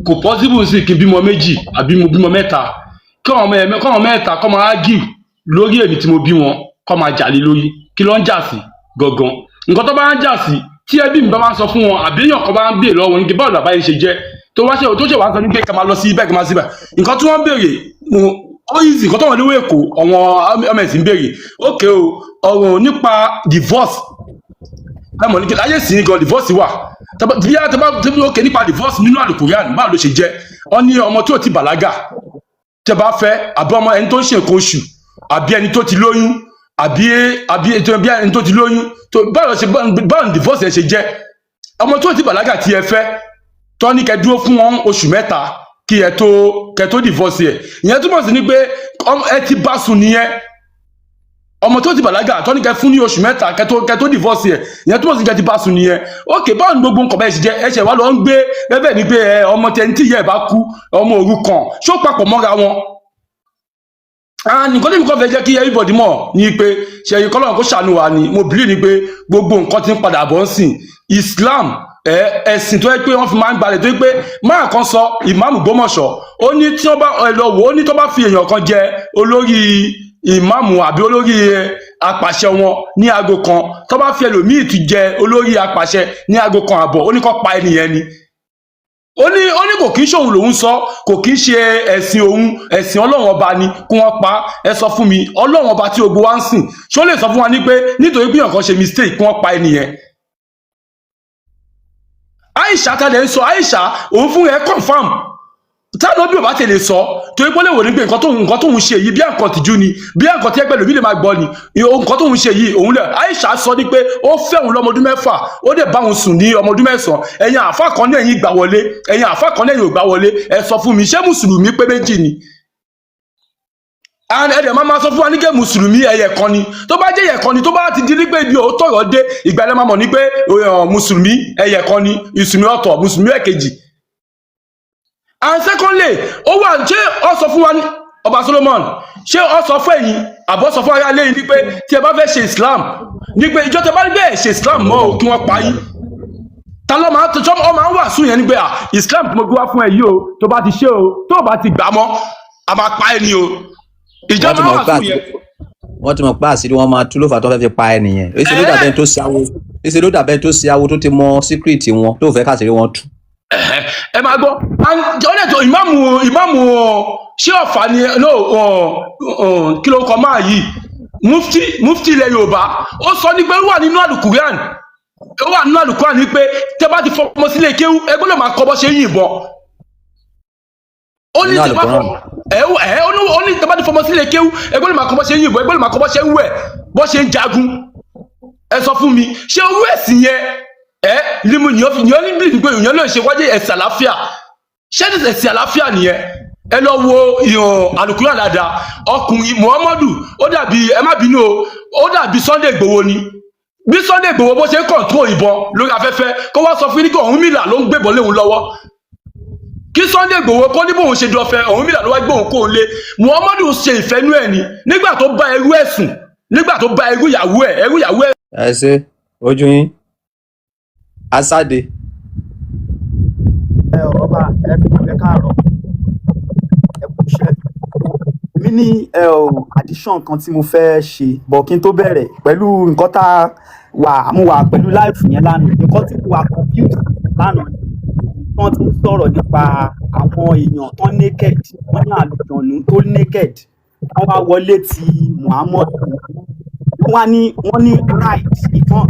kò possible sí kí n bímọ méjì àbí mo bímọ mẹ́ta kí ọmọ mẹ́ta kọ́ máa ágì lórí èmi tí mo bí wọn kọ́ máa jà lé lórí kí ló ń jà sí gangan nǹkan tó bá ń jà sí tí ẹbí mi bá máa ń sọ fún wọn àbí èèyàn kan bá ń béèrè lọ́wọ́ ní kí báwo làbá yẹn ṣe jẹ́ tó ṣe wá sọ ní pé ká máa lọ sí ibẹ̀ ká máa síbẹ̀ nǹkan tí wọ́n béèrè ó yìí sì nǹkan tó wọ́n léwé èkó ọmọ ẹ̀sìn ń béèrè ókè o ọ̀rọ̀ nípa divorce ẹmọ ní kí láyé sí ní gan divorce wà bí a ti bá ókè nípa divorce nínú àlùkùránì báwo ló ṣe jẹ́ wọ́n ní ọmọ tí ò ti bàlágà tẹ́ bá fẹ́ àbí ọmọ ẹni tó ń ṣe nǹkan oṣù àbí ẹni tó ti lóyún àbí ẹni tó ti lóyún báwo ni divorce ẹ ṣe jẹ́ ọmọ tí ò ti bàlágà tí ẹ fẹ́ tọ́ ní kẹ́ dúró fún wọn oṣù mẹ́ta kí ẹ tó divorce ẹ̀ ìyẹn túmọ̀ sí ní pé ẹ ti bá sùn nìyẹn ọmọ tó ti bàlágà tọ́ ní kẹ́ fún ní oṣù mẹ́ta kẹ́ tó divorce ẹ̀ ìyẹn túmọ̀ sí kẹ́ ti bá sùn nìyẹn ok báwo ni gbogbo nǹkan bẹ́ẹ̀ ṣe jẹ́ ẹ ṣẹ̀ wá lọ ń gbé bẹ́ẹ̀ ni pé ọmọ tẹni tí ìyá ẹ̀ bá kú ọmọ òrukàn ṣó papọ̀ mọ́ra wọn nǹkan tí nǹkan fẹ́ jẹ́ kí everybody mọ̀ ni pé ṣẹ̀yìn kọ́lọ́run kó ṣàánú wa ni mo believe ni pé gbogbo nǹkan ti ń padà bọ̀ ń sìn Islam ẹ̀sìn tó yẹ pé wọ́n fi máa ń gbalẹ̀ tó yẹ pé máa kan sọ ìmáàmù Gbọ́mọ̀ṣọ́ ó ní tí wọ́n bá lọ wò ó ní tó bá fi èèyàn kan jẹ olórí ìmáàmù àbí olórí apàṣẹ wọn ní aago kan tó bá fi ẹlòmíì ti jẹ olórí apàṣẹ ní aago kan àbọ̀ ó ní kó pa ẹnìyẹn ni ó ní kò kí ń ṣòun lòun sọ kò kí ń ṣe ẹ̀sìn òun ẹ̀sìn ọlọ́run ọba ni kí wọ́n pa ẹ sọ fún mi ọlọ́run ọba tí gbogbo wa ń sìn ṣó lè sọ fún wa ní pé nítorí pé nǹkan ṣe mistake kí wọ́n pa ẹnìyẹn. Aisha tẹ́lẹ̀ ń sọ Aisha òun fún ẹ confam táwọn bí o bá tẹ̀lé sọ torí pé ó lè wò ní pé nǹkan tóun ṣe yìí bí àǹkan tìjú ni bí àǹkan tí ẹgbẹ́ lòmí lè máa gbọ́ ni nǹkan tóun ṣe yìí òun lẹ̀ Aisha sọ ní pé ó fẹ́ òun lọ́mọdún 6 ó dẹ̀ bá òun sùn ní ọmọdún 9 ẹ̀yin àfa kan ní ẹ̀yin gbà wọlé ẹ̀yin àfa kan ní ẹ̀yin ò gbà wọlé ẹ sọ fún mi ṣé mùsùlùmí pé méjì ni ẹ̀dẹ̀ máa sọ fún wa ní kẹ́ mùsùlùmí ẹ̀yẹ̀ kan ni tó bá jẹ́ ẹ̀yẹ̀ kan ni tó bá ti di ní pé ibi òótọ́ ọ̀rọ̀ dé ìgbà ẹ̀ máa mọ̀ ní pé mùsùlùmí ẹ̀yẹ̀ kan ni ìsùnmí ọ̀tọ̀ mùsùlùmí ẹ̀kejì. And secondly ó wà ṣé ọ sọ fún wa ní ọba Solomon ṣé ọ sọ fún ẹ̀yin àbọ̀ sọ fún ara lẹ́yìn ní pé tí ẹ bá fẹ́ ṣe Islam ní pé ìjọ tẹ bá bẹ́ẹ̀ ṣe Islam mọ́ ò kí wọ́n pa yín ta ló máa tọjọ́ ọ máa ń wàásù yẹn ní pé Islam tí mo gbé wá fún ẹ yìí o tó bá ti ṣe o tó bá ti gbà mọ́ a máa pa ẹ ní o ìjọ máa wàásù yẹn. wọ́n ti mọ̀ pé àṣírí wọn máa tú ló fà tó fẹ́ fi pa ẹ nìyẹn èsì ló dàbẹ́ tó ṣe awo tó ti mọ síkírìtì wọn tó fẹ́ káṣírí wọn tú. Ẹ máa gbọ́ ọ̀nà tó ìmáàmù ṣé ọ̀fà ni kí ló ń kọ máa yìí mufti ilẹ̀ Yorùbá ó sọ ní pé ó wà nínú àlùkùrán ní pé tẹ́ bá ti fọmọ sílé kéwú ẹgbẹ́ ló máa kọ́ bọ́ ṣe yìnbọn ó ní tẹ́ bá ti fọmọ sílé kéwú ẹgbẹ́ ló máa kọ́ bọ́ ṣe yìnbọn ẹgbẹ́ ló máa kọ́ bọ́ ṣe wẹ̀ bọ́ ṣe ń jagun ẹ sọ fún mi ṣé owó ẹ̀sìn yẹn limu ni ó ní bí pé èèyàn lè ṣe wájú ẹ̀sìn àlàáfíà ṣé ẹ̀sìn àlàáfíà nìyẹn ẹ lọ wo àlùkùránì dáadáa ọkùnrin Muhammadu ó dàbí ẹ má bínú ó dàbí Sunday Igboho ni bí Sunday Igboho bó ṣe ń control ìbọn lórí afẹ́fẹ́ kó wá sọ fún ní kí Ọ̀rúnmìlà ló ń gbébọn léwu lọ́wọ́ kí Sunday Igboho kó ní bóun ṣe dọ̀fẹ́ Ọ̀rúnmìlà ló wá gbóhùn kó lé Muhammadu ṣe ìfẹ́nú ẹ̀ ni nígbà tó bá ẹrú ẹ̀sùn nígbà tó bá ẹrú ìyàwó ẹ̀. ẹ ṣe ojú yín Asade. Ọba ẹ káàárọ̀ ẹ kú iṣẹ́ mi ní addition kan tí mo fẹ́ ṣe bọ̀ kí n tó bẹ̀rẹ̀ pẹ̀lú nǹkan tá mo wà pẹ̀lú láìfù yẹn lánàá nǹkan tí mo wà confused lánàá wọ́n ti ń sọ̀rọ̀ nípa àwọn èèyàn tó naked wọ́n ní àlùjọ̀nù tó naked wọ́n wá wọlé ti Muhammad wọ́n ní right ìkan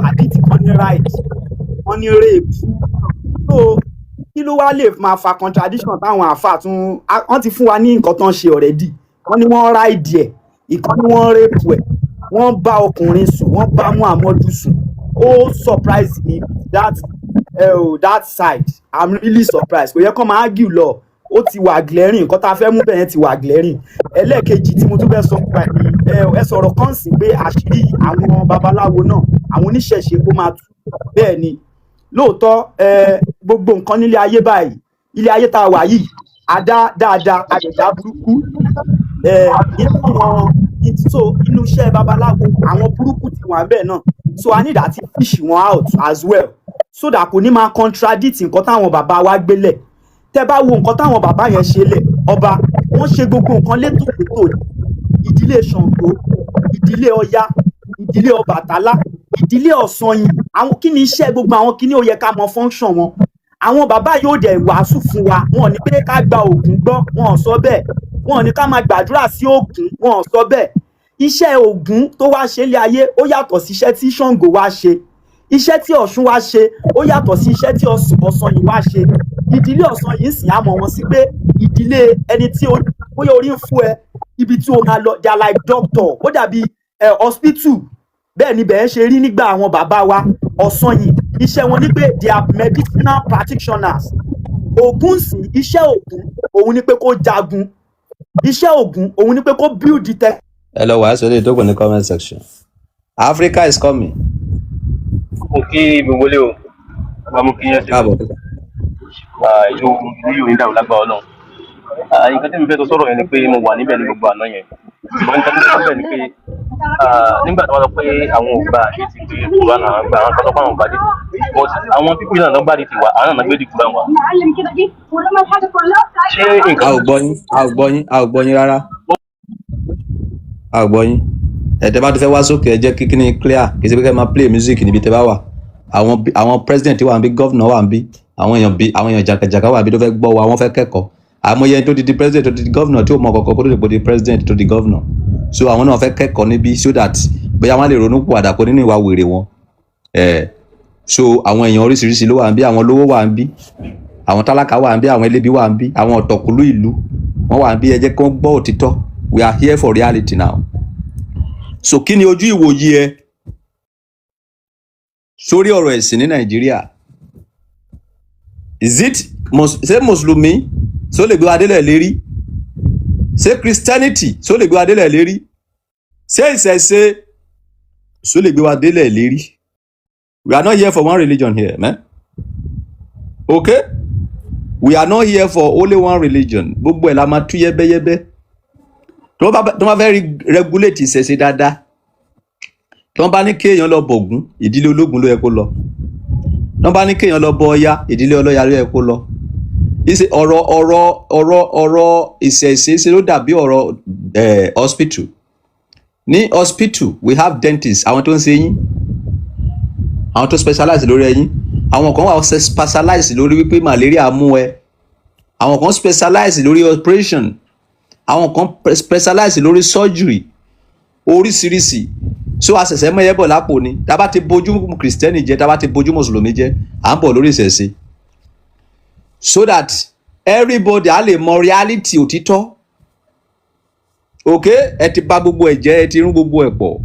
àdìtì kan ní right wọ́n ní rape so kí ló wá lè máa fa contradiction táwọn àáfàá tún wọ́n ti fún wa ní nǹkan tó ń ṣe already wọ́n ní wọ́n ráìdì ẹ̀ ìkan ní wọ́n rape ẹ̀ wọ́n bá ọkùnrin sùn wọ́n bá Muhammadu sùn ó surprise me that side I'm really surprised kò yẹ kó máa argue lọ ó ti wà glaring nǹkan tá a fẹ́ mú bẹ́ẹ̀ ti wà glaring ẹlẹ́ẹ̀kejì tí mo tún fẹ́ sọ nípa ẹ sọ̀rọ̀ kan sí pé àṣírí àwọn babaláwo náà àwọn oníṣẹ̀ṣe kó máa tú bẹ́ẹ̀ ni lóòótọ́ gbogbo nǹkan nílé ayé báyìí ilé ayé tá a wà yìí àdá dáadáa àdẹ̀dá burúkú inú iṣẹ́ babaláwo àwọn burúkú ti wà bẹ́ẹ̀ náà so I need àti fish wọn out as well so that kò ní máa contradict nǹkan táwọn bàbá wa gbélẹ̀ tẹ́ bá wo nǹkan táwọn bàbá yẹn ṣe lẹ̀ ọba wọ́n ṣe gbogbo nǹkan létòlétò ìdílé Ṣàngó ìdílé Ọya ìdílé Ọbàtálá ìdílé Ọ̀sanyìn àwọn kí ni iṣẹ́ gbogbo àwọn kí ni ó yẹ ká mọ function wọn àwọn bàbá yóò dẹ̀ wàásù fún wa wọn ò ní pé ká gba Ògún gbọ́ wọn ò sọ bẹ́ẹ̀ wọn ò ní ká máa gbàdúrà sí Ògún wọn ò sọ bẹ́ẹ̀ iṣẹ́ Ògún tó wá ṣe ilé ayé ó yàtọ̀ sí iṣẹ́ tí Ṣàngó wá ṣe iṣẹ́ tí Ọ̀ṣun wá ṣe ó yàtọ̀ sí iṣẹ́ tí Ọ̀sanyìn wá ṣe ìdílé Ọ̀sanyìn sì á mọ̀ wọn sí pé ìdílé ẹni tí bóyá orí ń fún ẹ ibi tí o máa lọ they are like doctor ó dàbí hospital bẹ́ẹ̀ ni bẹ́ẹ̀ ṣe rí nígbà àwọn bàbá wa Ọ̀sanyìn iṣẹ́ wọn ni pé they are medicinal practitioners Ògún sì iṣẹ́ Ògún òun ni pé kó jagun iṣẹ́ Ògún òun ni pé kó build the tech. ẹ lọ wàá sọ lè dókòó ní comment section Africa is coming. mo kí gbogbo lé o bá mo kí yẹn ṣe ìlú yóò ní dàrú lágbára Ọlọ́run nǹkan tí mo fẹ́ tó sọ̀rọ̀ yẹn ni pé mo wà níbẹ̀ ní gbogbo àná yẹn ṣùgbọ́n nǹkan tí mo sọ bẹ́ẹ̀ ni pé nígbà tí wọ́n sọ pé àwọn ò gba àṣẹ ti gbé kúrò àwọn àgbà àwọn kan sọ pé àwọn gbadé but àwọn pípé náà lọ gbádìí ti wà àwọn náà gbé di kúrò àwọn. ṣé nǹkan. a ò gbọ́ yín rárá a ò gbọ́ yín ẹ̀tẹ́ bá ti fẹ́ wá sókè ẹ jẹ́ kí kíní clear kì í ṣe pé kẹ́ máa play music níbi tẹ́ bá wà àwọn president wà ń bí governor wà ń bí àwọn èèyàn jàkàjàkà wà bí tó fẹ́ gbọ́ wa wọ́n fẹ́ kẹ́kọ̀ọ́ àmọye tó di president tó di governor tí ó mọ kọ̀ọ̀kan kó tó di president tó di governor so àwọn náà fẹ́ kẹ́kọ̀ọ́ níbí so that bóyá wọ́n lè ronú pọ̀ àdàpọ̀ nínú ìwà wèrè wọn so àwọn èèyàn oríṣiríṣi ló wà ń bí àwọn olówó wà ń bí àwọn tálákà wà ń bí àwọn elébi wà ń bí àwọn ọ̀tọ̀kùlú ìlú wọ́n wà ń bí ẹ jẹ́ kí wọ́n gbọ́ òtítọ́ we are here for reality now so kí ni ojú ìwòye ẹ sórí ọ̀rọ̀ ẹ̀sìn ní Nàìjíríà is it ṣé mùsùlùmí ṣó lè gbé wa délẹ̀ lérí ṣé Christianity ṣó lè gbé wa délẹ̀ lérí ṣé ìṣẹ̀ṣe ṣó lè gbé wa délẹ̀ lérí we are not here for one religion here man okay we are not here for only one religion gbogbo ẹ̀ la máa tú yẹ́bẹ́yẹ́bẹ́ tó bá fẹ́ regulate ìṣẹ̀ṣe dáadáa tí wọ́n bá ní kéèyàn lọ bọ̀gún ìdílé ológun ló yẹ kó lọ tí wọ́n bá ní kéèyàn lọ bọ Ọya ìdílé ọlọ́ya ló yẹ kó lọ ọ̀rọ̀ ìṣẹ̀ṣe ṣe ló dàbí ọ̀rọ̀ hospital ní hospital we have dentists àwọn tó ń ṣe eyín àwọn tó specialize lórí eyín àwọn kan wà specialize lórí wípé malaria mú ẹ àwọn kan specialize lórí operation àwọn kan specialize lórí surgery oríṣiríṣi so àṣẹ̀ṣẹ̀ mẹ́yẹ́ bọ̀ lápò ni tá bá ti bójú kìrìsìtẹ́nì jẹ́ tá bá ti bójú mùsùlùmí jẹ́ à ń bọ̀ lórí ìṣẹ̀ṣe so that everybody á lè mọ reality òtítọ́ okay ẹ ti bà gbogbo ẹ̀ jẹ́ ẹ ti rún gbogbo ẹ̀ pọ̀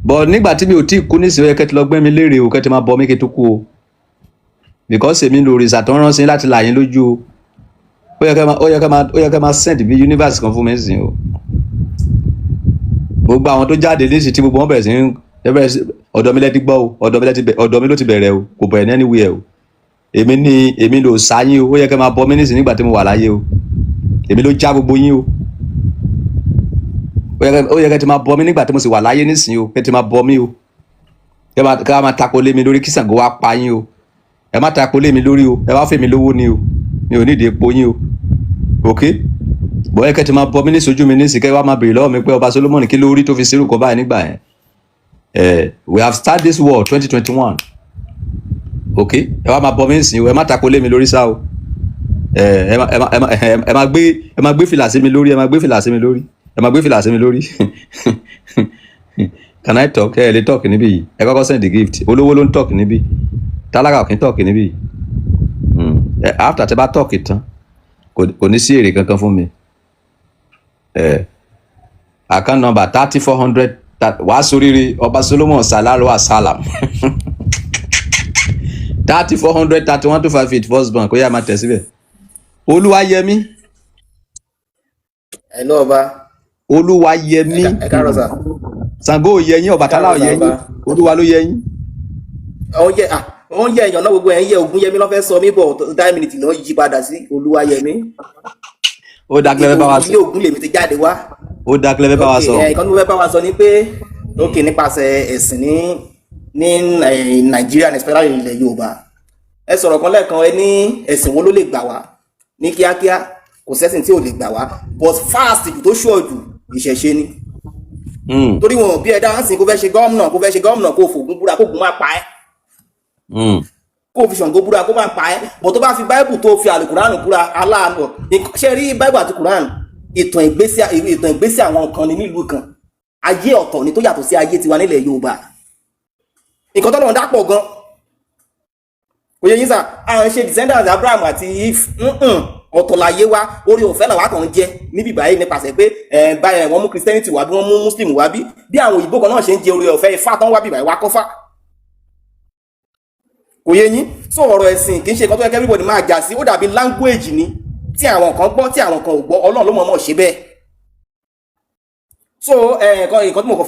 but nígbà tí mi ò tí ì kú nísìnyí ó yẹ kẹ́ ti lọ gbẹ́ mi léèrè o kẹ́ ti máa bọ mí kí n tó kú o because èmi lórí ìṣàtọ́ ránṣẹ́ láti là yín lójú o ó yẹ kẹ́ máa send bí universe kan fún mi sìn o gbogbo àwọn tó jáde nísìnyí tí gbogbo wọn bẹ̀rẹ̀ sí ọ̀dọ̀ mi lẹ́ti gbọ́ o ọ̀dọ̀ mi ló ti bẹ̀rẹ̀ o kò bẹ̀rẹ̀ ní anywhere o èmi ló sáyín o ó yẹ kẹ́ máa bọ mí nísìnyí nígbà tí mo wà láyé o èmi ló já gbogbo yín o ó yẹ kẹ́ ti máa bọ mí nígbà tí mo sì wà láyé nísìnyí o kẹ́ ti máa bọ mí o kẹ́ máa tako lé mi lórí kí Ṣàngó wá pa yín o ẹ má tako lé mi lórí o ẹ wá fẹ́ mi lówó ni o mi ò nídìí epo yín o ok bọ́ ẹ kẹ́ ti máa bọ mí ní sojú mi nísìnyí kẹ́ wá máa béèrè lọ́wọ́ mi pé ọba Solomoni kí ló rí tó fi ṣerú kan báyìí nígbà yẹn we have started this war 2021 ok ẹ wá máa bọ mí nísìnyí o ẹ má tako lé mi lórí sá o ẹ máa gbé fìlà sí mi lórí ẹ máa gbé fìlà sí mi lórí ẹ máa gbé fìlà sí mi lórí can I talk ẹ lè talk níbí yìí ẹ kọ́kọ́ send the gift olówó ló ń talk níbí tálákà kì í talk níbí yìí after tẹ bá talk tán kò ní sí èrè kankan fún mi account number 3400 wàá sóríire ọba Solomon Salaro Asalam 3400 31258 First Bank kó yá máa tẹ̀ síbẹ̀ Olúwayẹmí. Hello ọba. Olúwayẹmí. Ẹ káàárọ̀ sà. Ṣàngó yẹyìn Ọbàtálá yẹyìn Olúwa ló yẹyìn. Wọ́n yẹ èèyàn náà gbogbo ẹ̀ ń yẹ Ògúnyẹmí lọ́fẹ́ sọ mí bọ̀ 9 minutes náà yí padà sí Olúwayẹmí. Ó dákẹ́ lẹ́fẹ́ bá wa sọ. Ìlú Ògún lèmi ti jáde wá. Ó dákẹ́ lẹ́fẹ́ bá wa sọ. Nǹkan tó fẹ́ bá wa sọ ni pé lókè nípasẹ̀ ẹ̀sìn ní Nàìjíríà especially ilẹ̀ Yorùbá. Ẹ sọ̀rọ̀ kan lẹ́ẹ̀kan ẹ ní ẹ̀sìn wo ló lè gbà wá ní kíákíá kò sẹ́sìn tí ò lè gbà wá but fast tó ṣọ́ jù ìṣẹ̀ṣe ni. Torí wọn bí ẹ dá sí kó fẹ́ ṣe gómìnà kó fògùn búra kó gùn má pa ẹ́. Kó fi Ṣàngó búra kó má pa ẹ́ bọ̀ tó bá fi báìbù tó fi àlùkùránù búra aláàánú ṣe rí báìbù àti kùránù ìtàn ìgbésí àwọn kan ní nílùú kan ayé ọ̀tọ̀ ni tó yàtọ̀ sí ayé tiwa nílẹ̀ Yorùbá nǹkan tọ́lọ́run dápọ̀ gan kò yẹ yín sà à ń ṣe descendants Abraham àti Eve ọ̀tọ̀ láyé wa orí òfẹ́ làwa kan jẹ́ níbi báyìí nípasẹ̀ pé báyìí wọ́n mú Christianity wá bí wọ́n mú Muslim wá bí àwọn òyìnbó kan náà ṣe ń jẹ orí ọ̀fẹ́ Ifá tán wá bí báyìí wá kọ́fà kò yé yín so ọ̀rọ̀ ẹ̀sìn kì í ṣe nǹkan tó yẹ kí everybody máa jà sí ó dàbí language ni tí àwọn kan gbọ́ tí àwọn kan ò gbọ́ Ọlọ́run ló mọ̀ọ́mọ̀ ṣe bẹ́ẹ̀ so nǹkan tí mo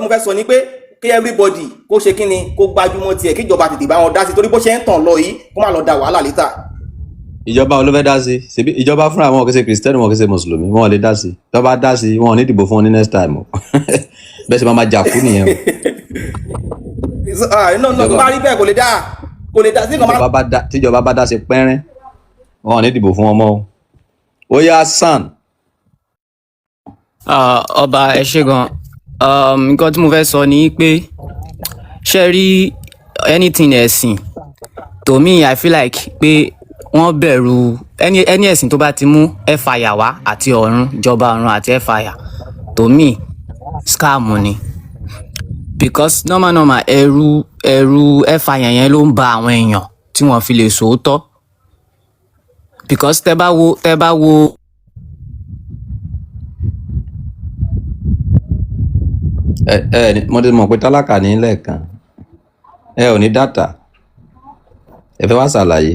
fẹ́ sọ ni pé kí everybody kó ṣe kí ni kó gbájúmọ́ tiẹ̀ kí ìjọba tètè bá wọn dá sí torí bó ṣe ń tàn lọ yìí kó má lọ da wàhálà létà. Ìjọba wo ló fẹ́ dá sí ṣebí ìjọba fúnra wọn kì í ṣe Kristẹni wọn kì í ṣe Mùsùlùmí wọn ò lè dá sí tó bá dá sí wọn ò ní dìbò fún wọn ní next time o bẹ́ẹ̀ sì máa jà fún nìyẹn o. tó bá rí bẹ́ẹ̀ kò lè dá sí nǹkan tíjọba bá dá sí pẹ́rín wọn ò ní dìbò fún wọn mọ́ o. Ó yá San. Ọba ẹ ṣé gan nǹkan tí mo fẹ́ sọ ni pé ṣe rí anything ẹ̀sìn To me, I feel like pé wọ́n bẹ̀rù any ẹ̀sìn tó bá ti mú ẹ̀fàyà wá àti ọ̀run, ìjọba ọ̀run àti ẹ̀fàyà. To me, scam ni. Because normal ẹ̀rù ẹ̀fàyà yẹn ló ń ba àwọn èèyàn tí wọ́n fi lè sòótọ́. Because tẹ́ bá wo mo ti mọ̀ pé tálákà ní lẹ́ẹ̀kan ẹ ò ní dátà ẹ fẹ́ wá ṣàlàyé.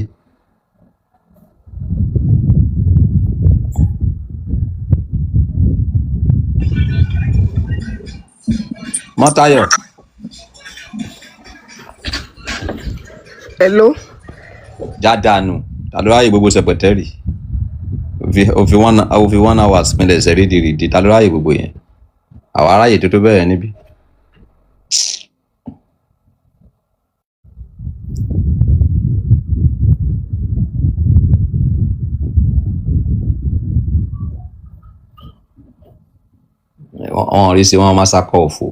Mọ́táyọ̀. Hello. Jádàánù ta ló ráyè gbogbo sẹpẹtẹ́rì òfin 1 hour mílẹ̀ ṣe rídìrídì ta ló ráyè gbogbo yẹn àwọn aráyè tó bẹ̀rẹ̀ níbí. wọ́n rí sí wọn máa sákọ̀ òfò.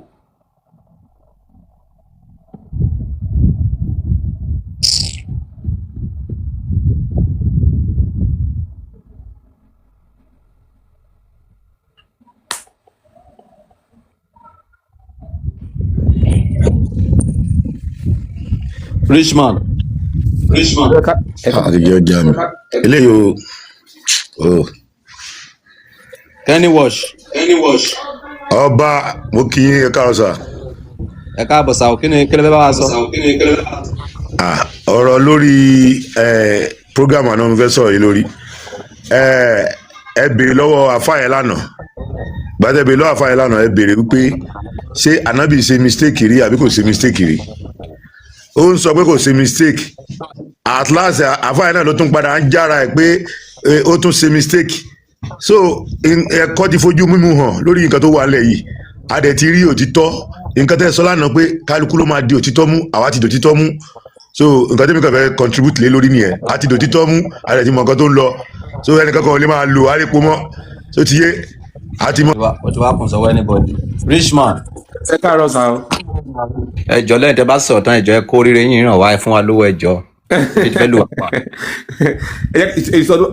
Richmond. Àdìjọ jà mí. Eléyìí o. Kenny Wash. Ọba mo kí yín ẹ káàárọ̀ sà. Ẹ káàbọ̀ sà ò kí ni kílẹ̀ bẹ́ẹ̀ bá wa sọ. Ọ̀rọ̀ lórí program àná mo fẹ́ sọ̀rọ̀ yìí lórí. Ẹ béèrè lọ́wọ́ àfáàyẹ lánàá. Gbàtẹ́ béèrè lọ́wọ́ àfáàyẹ lánàá ẹ béèrè wípé ṣé Ànábì ṣe mistake rí àbí kò ṣe mistake rí. Ó ń sọ pé kò ṣe mistake. At last àfáàyẹ náà ló tún padà ń jára ẹ̀ pé ó tún ṣe mistake. So ẹ̀kọ́ ti fojú mímú hàn lórí nǹkan tó wà nílẹ̀ yìí a dẹ̀ ti rí òtítọ́ nǹkan tẹ́ sọ lánàá pé kálukú ló máa di òtítọ́ mú àwa ti dòtítọ́ mú so nǹkan tẹ́mi kan fẹ́ contribute lé lórí nìyẹn a ti dòtítọ́ mú a dẹ̀ ti mọ nǹkan tó ń lọ so ẹnìkan kan ò lè máa lò àrípo mọ́ so ti yé a ti mọ. o ti wá kùn sọ́wọ́ anybody. Richmond. ẹ káàárọ̀ sá o. ẹjọ́ lẹ́yìn tẹ́ bá sọ̀rọ̀ tán ẹjọ́ ẹ kó rírẹ yín ràn wá fún wa lówó ẹjọ́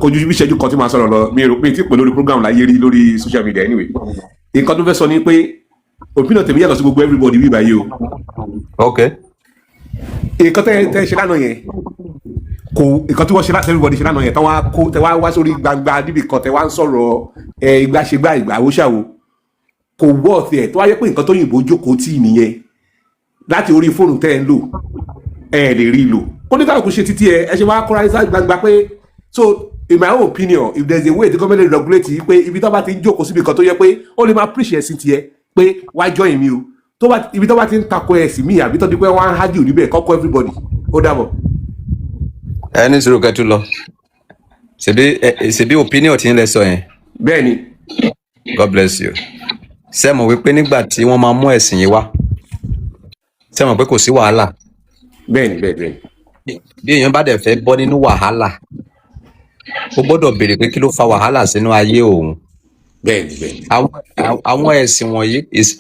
kò ju bí ìṣẹ́jú kan tí màá sọ̀rọ̀ lọ mi rò pé tí pè lórí program láyé rí lórí social media anyway nǹkan tó fẹ́ sọ ni pé opinion tèmi yàtọ̀ sí gbogbo everybody wí báyìí o. ok. nǹkan tẹ́ ṣe lánàá yẹn kò nǹkan tí wọ́n ṣe láti everybody ṣe lánàá yẹn tẹ́ wá wá sórí gbangba níbi kan tẹ́ wá ń sọ̀rọ̀ ìgbàṣegbà ìgbàwóṣàwò kò wọ́ọ̀tì ẹ̀ tó wáyé pé nǹkan tó yìnbó jókòó tì nìyẹn láti orí fóònù tẹ́ ẹ ń lò ẹ lè rí lò oníkàlùkù ṣe títí ẹ ṣe wá kọ́ra ẹ̀sán gbangba pé so in my own opinion if there is a way the government dey regulate yìí pé ibi tó bá ti ń jókòó síbi kan tó yẹ pé ó lè máa preach ẹ̀sìn tiẹ̀ pé wá join mi o ibi tó bá ti ń takò ẹ̀sìn mi àbí tó di pé wọ́n á hájú níbẹ̀ kọ́kọ́ everybody ó dàbọ̀. ẹ ní sùúrù kẹtù lọ ṣebí opinion tí ń lẹ sọ yẹn. bẹ́ẹ̀ni. God bless you. ṣé mọ̀ wípé nígbà tí wọ́n máa mú ẹ̀sìn yìí wá ṣé mọ̀ pé kò sí wàhálà. bẹ́ẹ̀ni. bí èèyàn bá dẹ̀ fẹ́ bọ́ nínú wàhálà ó gbọ́dọ̀ béèrè pé kí ló fa wàhálà sínú ayé òun. bẹ́ẹ̀ni. àwọn ẹ̀sìn wọ̀nyí is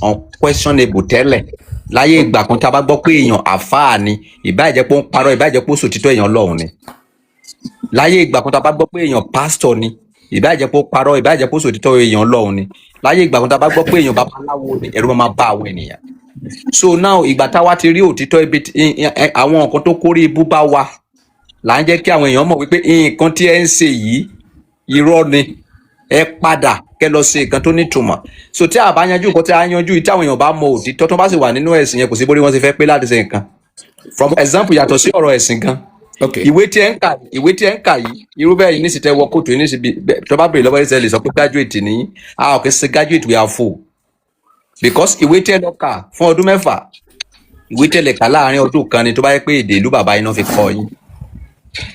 unquestionable tẹ́lẹ̀ láyé ìgbà kan tá a bá gbọ́ pé èèyàn àfáà ni ìbáàjẹ́ pé ó ń parọ́ ìbáàjẹ́ pé ó sòtítọ́ èèyàn Ọlọ́run ni láyé ìgbà kan tá a bá gbọ́ pé èèyàn pásítọ̀ ni ìbáàjẹ́ pé ó parọ́ ìbáàjẹ́ pé ó sòtítọ́ èèyàn Ọlọ́run ni láyé ìgbà kan tá a bá gbọ́ pé èèyàn babaláwo ni ẹ̀rù máa bá àwọn ènìyàn. So now ìgbà táwa ti rí òtítọ́ ibi àwọn nǹkan tó kórè ibú bá wa là ń jẹ́ kí àwọn èèyàn mọ̀ wípé nǹkan tí ẹ ń ṣe yìí irọ́ ni ẹ padà kẹ́ lọ ṣe nǹkan tó nítumọ̀. So tí a bá yanjú nǹkan tí a yanjú yìí tí àwọn èèyàn bá mọ òtítọ́ tó bá sì wà nínú ẹ̀sìn yẹn kò sí bórí wọn ti fẹ́ pé láti ṣe nǹkan. From example yàtọ̀ sí ọ̀rọ̀ ẹ̀sìn gan. ìwé tí ẹ ń kà yìí irú bẹ́ẹ̀ yìí ní ìsìtẹ́ wọ kóòtù yìí ní ìsìbí tó bá béèrè lọ́wọ́ ẹ̀sẹ̀ lè sọ pé graduate nìyí a ò kì í ṣe graduate we are full. Because ìwé tí ẹ lọ kà fún ọdún mẹ́fà ìwé tí ẹ lè kà láàrin ọdún kan ni tó bá yẹ pé èdè ìlú bàbá iná fi kọ́ yín.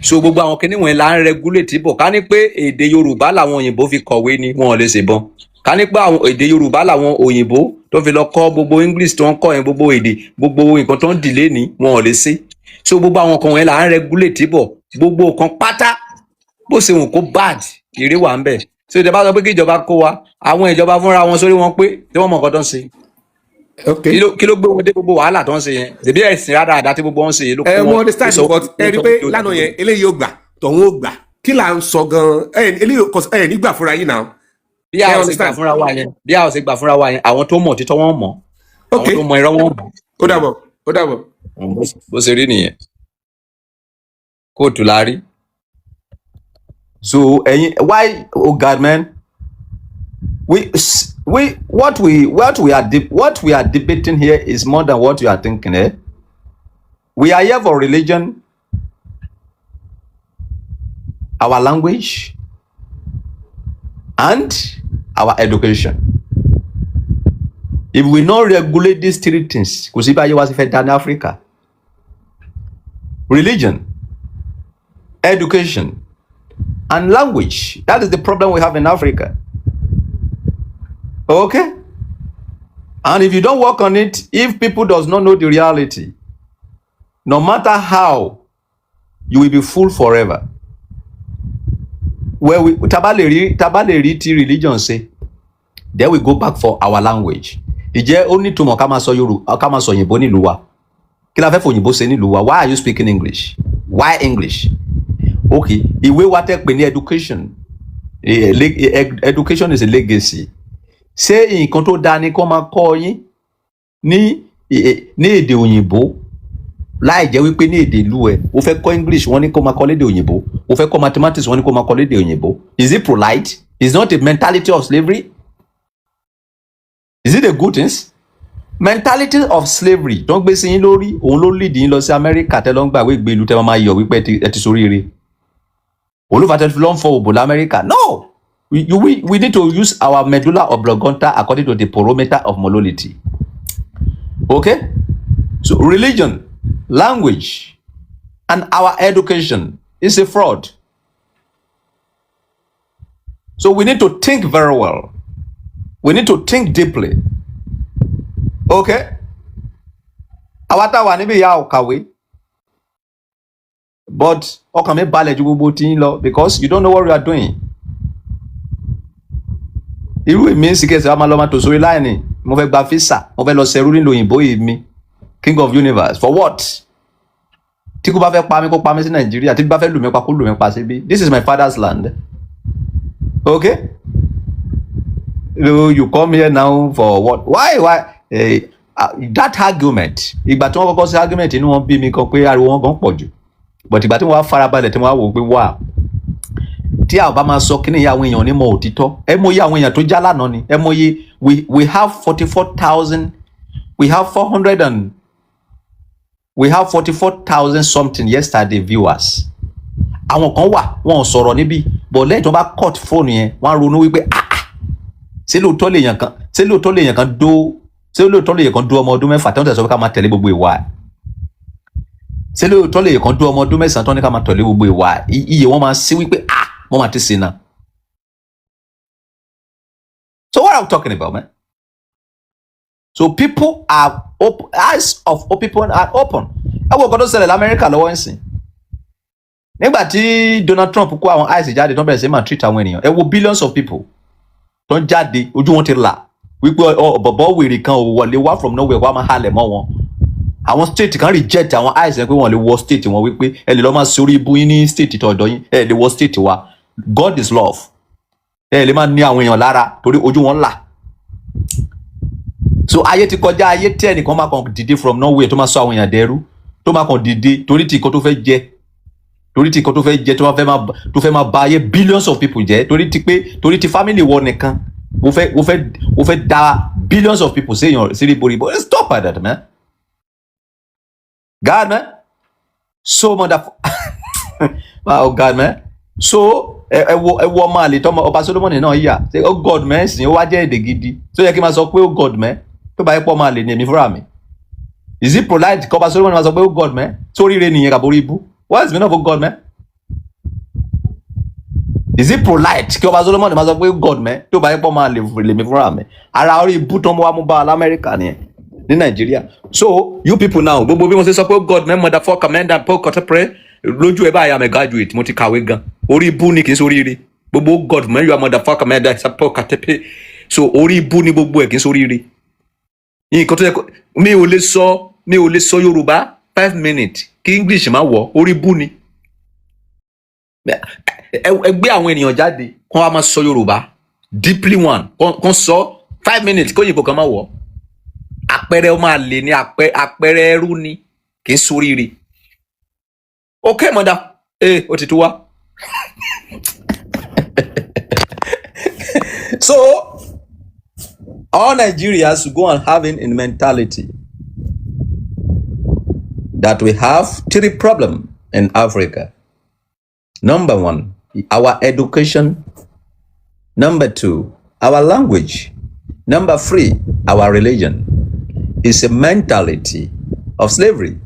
So gbogbo àwọn kinní wọ̀nyí là ń regulate bọ̀ ká ní pé èdè Yorùbá làwọn òyìnbó fi kọ̀wé ni wọn ò lè ṣèbọn ká ní pé àwọn èdè Yorùbá làwọn òyìnbó tó fi lọ kọ́ gbogbo English tó ń kọ́ yẹn gbogbo èdè gbogbo nǹkan tó ń dìlé ní wọn ò lè ṣe. So gbogbo àwọn kan wọ̀nyí là ń regulate bọ̀ gbogbo nǹkan pátá bó ṣe wọn kó bad èrè wà ń bẹ̀. So ìjọba sọ pé kí ìjọba kó wa àwọn ìjọba fúnra wọn sórí wọn pé tí wọ́n mọ nǹkan tó ń ṣe Okay. Kí ló gbé wọn dé gbogbo wàhálà tó ń ṣe yẹn ṣèbí ẹ̀sìn rárá tí gbogbo wọn ṣe ló kó wọn Mo ló understand sọ but ẹ rí i pé lánàá yẹn eléyìí ò gbà tọ̀hún ò gbà kí là ń sọ gan-an eléyìí nígbà fúnra yín náà. bí a ò ṣe gbà fúnra wa yẹn àwọn tó mọ̀ títọ́ wọn mọ̀ àwọn tó mọ irọ́ wọn mọ̀. Ó dàbọ̀. Bó ṣe rí nìyẹn kóòtù la rí. So why oh God man what we are debating here is more than what you are thinking, eh? We are here for religion, our language, and our education. If we not regulate these three things, kò sí báyìí wá sí fẹ́ dá ní Africa. Religion, education, and language. That is the problem we have in Africa. Okay? And if you don't work on it, if people does not know the reality, no matter how, you will be fooled forever. Where we tabaleri ti religion say, then we go back for our language. Ìjẹ́ ó ní túmọ̀ ká máa sọ Yorùbá, ká máa sọ òyìnbó nílùú wa. Kí la fẹ́ fọ òyìnbó ṣe nílùú wa? Why are you speaking English? Why English? Okay, ìwé wa tẹ́ pè ní education. Education is a legacy. Ṣé nǹkan tó dáa ni kó máa kọ́ yín ní èdè òyìnbó láì jẹ́ wípé ní èdè ìlú ẹ̀ o fẹ́ kọ́ English wọ́n ní kó máa kọ́ lédè òyìnbó o fẹ́ kọ́ mathematics wọ́n ní kó máa kọ́ lédè òyìnbó. Is it polite? Is not a mentality of slavery? Is it a good thing? Mentality of slavery tó ń gbé sí yín lórí òun ló lead yín lọ sí Amẹ́ríkà tẹ́ lọ ń gbàwé ìgbélu tẹ́ máa yọ̀ wípé ẹ ti soríire. Olúfàtẹ́ fi lọ́ ń fọ òbò l'Amẹ́ríkà. No! We need to use our medulla oblongata according to the parameter of molality. Okay? So religion, language, and our education is a fraud. So we need to think very well. We need to think deeply. Okay? Awata wa níbi ya ò kàwé. But ọkàn mi balẹ̀ ju gbogbo tí ń lọ because you don't know what you are doing. Irú èmi sì kẹsì àwọn ọmọ tó sórí láìní mo fẹ́ gba físà mo fẹ́ lọ ṣẹrú nílò òyìnbó èmi king of universe for what? Tí kò bá fẹ́ pa mí kó pa mí sí Nàìjíríà tí kò bá fẹ́ lù mí pa kó lù mí pa síbí. This is my father's land. Okay? You come here now for what? Why? That argument ìgbà tí wọ́n kọ́kọ́ sí argument inú wọn bí mi kan pé ariwo wọn gan pọ̀ jù but ìgbà tí wọ́n wá farabalẹ̀ tí wọ́n wá wò pé wà tí a bá máa sọ kí ni ìyá àwọn èèyàn ní mọ òtítọ́ ẹ mọ iye àwọn èèyàn tó já lánàá ni ẹ mọ iye we have 44,000 we have 44,000 something yesterday viewers. Àwọn kan wà wọn ò sọ̀rọ̀ níbí but lẹ́yìn tó bá cut fóònù yẹn wọ́n á ronú wípé ṣé lóòótọ́ lèèyàn kan dó ọmọ ọdún mẹ́fà tí wọ́n tẹ̀sọ́ pé ká máa tẹ̀lé gbogbo ìwà ẹ̀. Ṣé lóòótọ́ lèèyàn kan dó ọmọ ọdún mẹ́sàn-án tó ní ká máa tẹ̀lé gbogbo ìwà ẹ̀. Iye wọn máa sí wípé wọ́n máa ti sin náà. So what are we talking about, man? So people are open, eyes of people are open. Ẹ wo nǹkan tó ṣẹlẹ̀ l'Amẹ́ríkà lọ́wọ́ ńsìn. Nígbà tí Donald Trump kó àwọn eyes jáde tó bẹ̀rẹ̀ sí máa treat àwọn ènìyàn. Ẹ wo billions of people tó ń jáde ojú wọn ti là wípé bọ̀bọ̀ wèrè kan ò wọlé wá from nowhere wá máa halẹ̀ mọ́ wọn. Àwọn state kan reject àwọn eyes yẹn pé wọ́n lè wọ state wọn wípé ẹ lè lọ́ máa sórí ibú yín ní state tọ̀dọ̀ yín ẹ lè wọ state wa. God is love. Ẹ lè máa ní àwọn èèyàn lára torí ojú wọn là. So ayé ti kọjá ayé tí ẹnìkan máa kàn dìde from nowhere tó máa sọ àwọn èèyàn dẹrú tó máa kàn dìde torí tí nǹkan tó fẹ́ jẹ tó fẹ́ máa bà ayé billions of people jẹ́ torí tí family wọ nìkan wo fẹ́ da billions of people sí ríboríbo. Stop at that, man. God, man. So wow, God, man. So ẹ wo ọmọ àlè tọmọ ọba Solomoni náà yà ṣe oh God, man sìn ó wá jẹ́ èdè gidi tó yẹ kí n máa sọ pé oh God, man tó bá yẹ pọ̀ ọmọ àlè ní èmi fúnra mi. Is it polite kọba Solomoni máa sọ pé oh God, man sórí ire nìyẹn kàbórí ibú? What is the meaning of oh God, man? Is it polite kí ọba Solomoni máa sọ pé oh God, man tó bá yẹ pọ̀ ọmọ àlè lèmi fúnra mi? Ara orí ibú tó ń wá mú bá l'Amẹ́ríkà nìyẹn ní Nàìjíríà. So you people now gbogbo bí wọ́n ṣe sọ pé oh God, man motherfucker man that poke pray lójú ẹ báyìí àmì graduate mo ti kàwé gan orí ibú ni kì í sórí ire gbogbo God, man you are motherfucker man that poke so orí ibú ni gbogbo ẹ kì í sórí ire nǹkan tó yẹ kó mi ò lè sọ Yorùbá 5 minutes kí English má wọ̀ orí bú ni ẹ gbé àwọn ènìyàn jáde kó wá máa sọ Yorùbá deeply one kó sọ 5 minutes kó yìnbọn kan má wọ̀ àpẹẹrẹ ọmọ àlè ni àpẹẹrẹ ẹrú ni kì í ṣoríire okay mọ̀dà ó ti tó wá. So all Nigerians should go and having a mentality that we have 3 problems in Africa. Number 1, our education. Number 2, our language. Number 3, our religion. It's a mentality of slavery.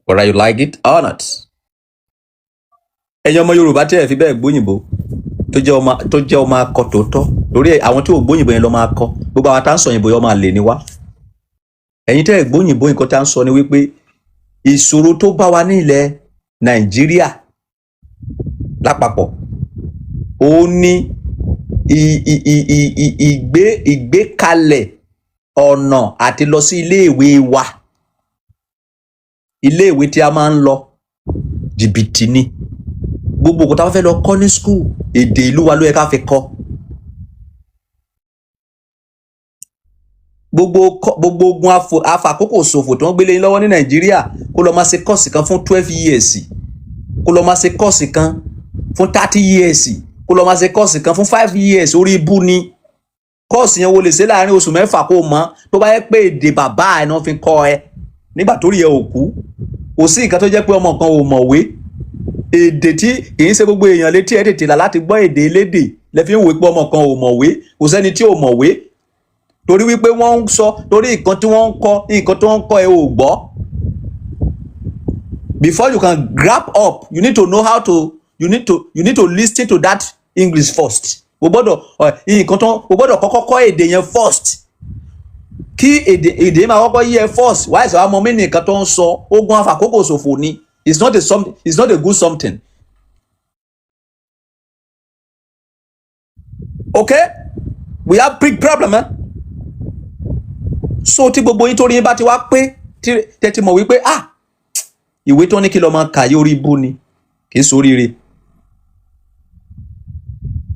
Whether you like it or not. Ẹ̀yin ọmọ Yorùbá tẹ́ ẹ fi bẹ́ẹ̀ gbóyìnbó tó jẹ́ ọmọ akọ tòótọ́ lórí àwọn tí ò gbóyìnbó yẹn lọ máa kọ gbogbo àwọn tá ń sọ òyìnbó yẹn ọmọ àlè ni wá. Ẹ̀yin tẹ́ ẹ gbóyìnbó nǹkan tá ń sọ ni wípé ìṣòro tó bá wa ní ilẹ̀ Nàìjíríà lápapọ̀ ó ní ìgbékalẹ̀ ọ̀nà àti lọ sí iléèwé wa. Iléèwé tí a máa ń lọ jìbìtì ni gbogbo kò tá fẹ́ lọ kọ́ ní school èdè ìlú wa ló yẹ ká fi kọ́. Gbogbo ogun afàkókò ṣòfò tó ń gbélé lọ́wọ́ ní Nàìjíríà kó lọ máa ṣe kọ́ọ̀sì kan fún 12 years kó lọ máa ṣe kọ́ọ̀sì kan fún 30 years kó lọ máa ṣe kọ́ọ̀sì kan fún 5 years orí ibú ni kọ́ọ̀sì yẹn wo lè ṣe láàrin oṣù 6 kó mọ̀ tó bá yẹ pé èdè bàbá ẹ̀ náà fi kọ́ ẹ nígbà tó rí ẹ òkú kò sí nǹkan tó jẹ́ pé ọmọ kan ò mọ̀wé èdè tí kì í ṣe gbogbo èèyàn létí ẹ̀ tètè là láti gbọ́ èdè elédè lẹ́fí ń wò pé ọmọ kan ò mọ̀wé kò sẹ́ni tí ò mọ̀wé torí wípé wọ́n ń sọ torí nǹkan tí wọ́n ń kọ́ nǹkan tí wọ́n ń kọ́ ẹ ò gbọ́. Before you can grab up you need to know how to you need to listen to that English first o gbọ́dọ̀ nǹkan tó o gbọ́dọ̀ kọ́kọ́ kọ́ èdè yẹn first kí èdè máa kọ́kọ́ yí ẹ first wáyé sọ àmọ́ mí nìkan tó ń sọ ogun afàkókò ṣòfò ni it's not a good something. Okay, we have big problem so tí gbogbo yín tó rí yín bá ti wá pé tẹ́tí mọ̀ wípé ìwé tó ní kí lọ máa kà yí orí ibú ni kì í ṣoríire.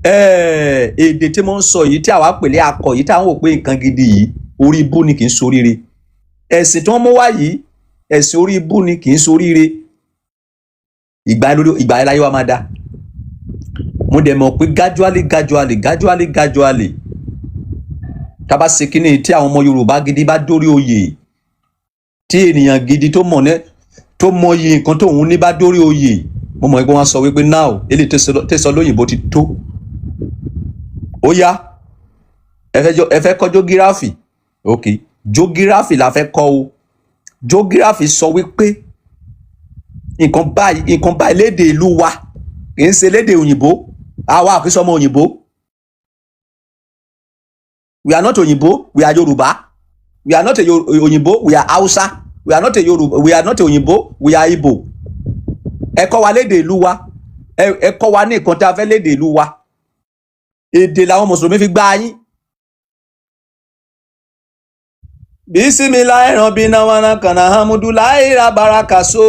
Èdè tí mo ń sọ yìí tí àwa pèlè akọ yìí táwọn ò pé nǹkan gidi yìí orí ibú ni kì í ṣoríire. Ẹ̀sìn tí wọ́n mú wá yìí ẹ̀sìn orí ibú ni kì í ṣoríire. Ìgbà ẹláyé wa máa dá. Mo dẹ̀ mọ̀ pé gradually tá bá ṣe kíní tí àwọn ọmọ Yorùbá gidi bá dórí oyè tí ènìyàn gidi tó mọ iye nǹkan tóun ní bá dórí oyè mo mọ̀ pé wọ́n sọ wípé now eléyìí tẹ̀sán lóyìnbó ti tó. Ó yá ẹ fẹ́ kọ́ jógíráfì ok jógíráfì la fẹ́ kọ́ o jógíráfì sọ wípé nǹkan báyìí lédè ìlú wa kì í ṣe lédè òyìnbó àwa kì í sọmọ òyìnbó we are not òyìnbó we are Yorùbá we are not òyìnbó we are Hausa we are not Yorùbá we are not òyìnbó we are Igbo ẹ kọ́ wa lédè ìlú wa ẹ kọ́ wa ní nǹkan tí a fẹ́ lédè ìlú wa èdè làwọn mùsùlùmí fi gbá yín. Bisimilahi rabbina wa nakana hamdulahi rabaraka so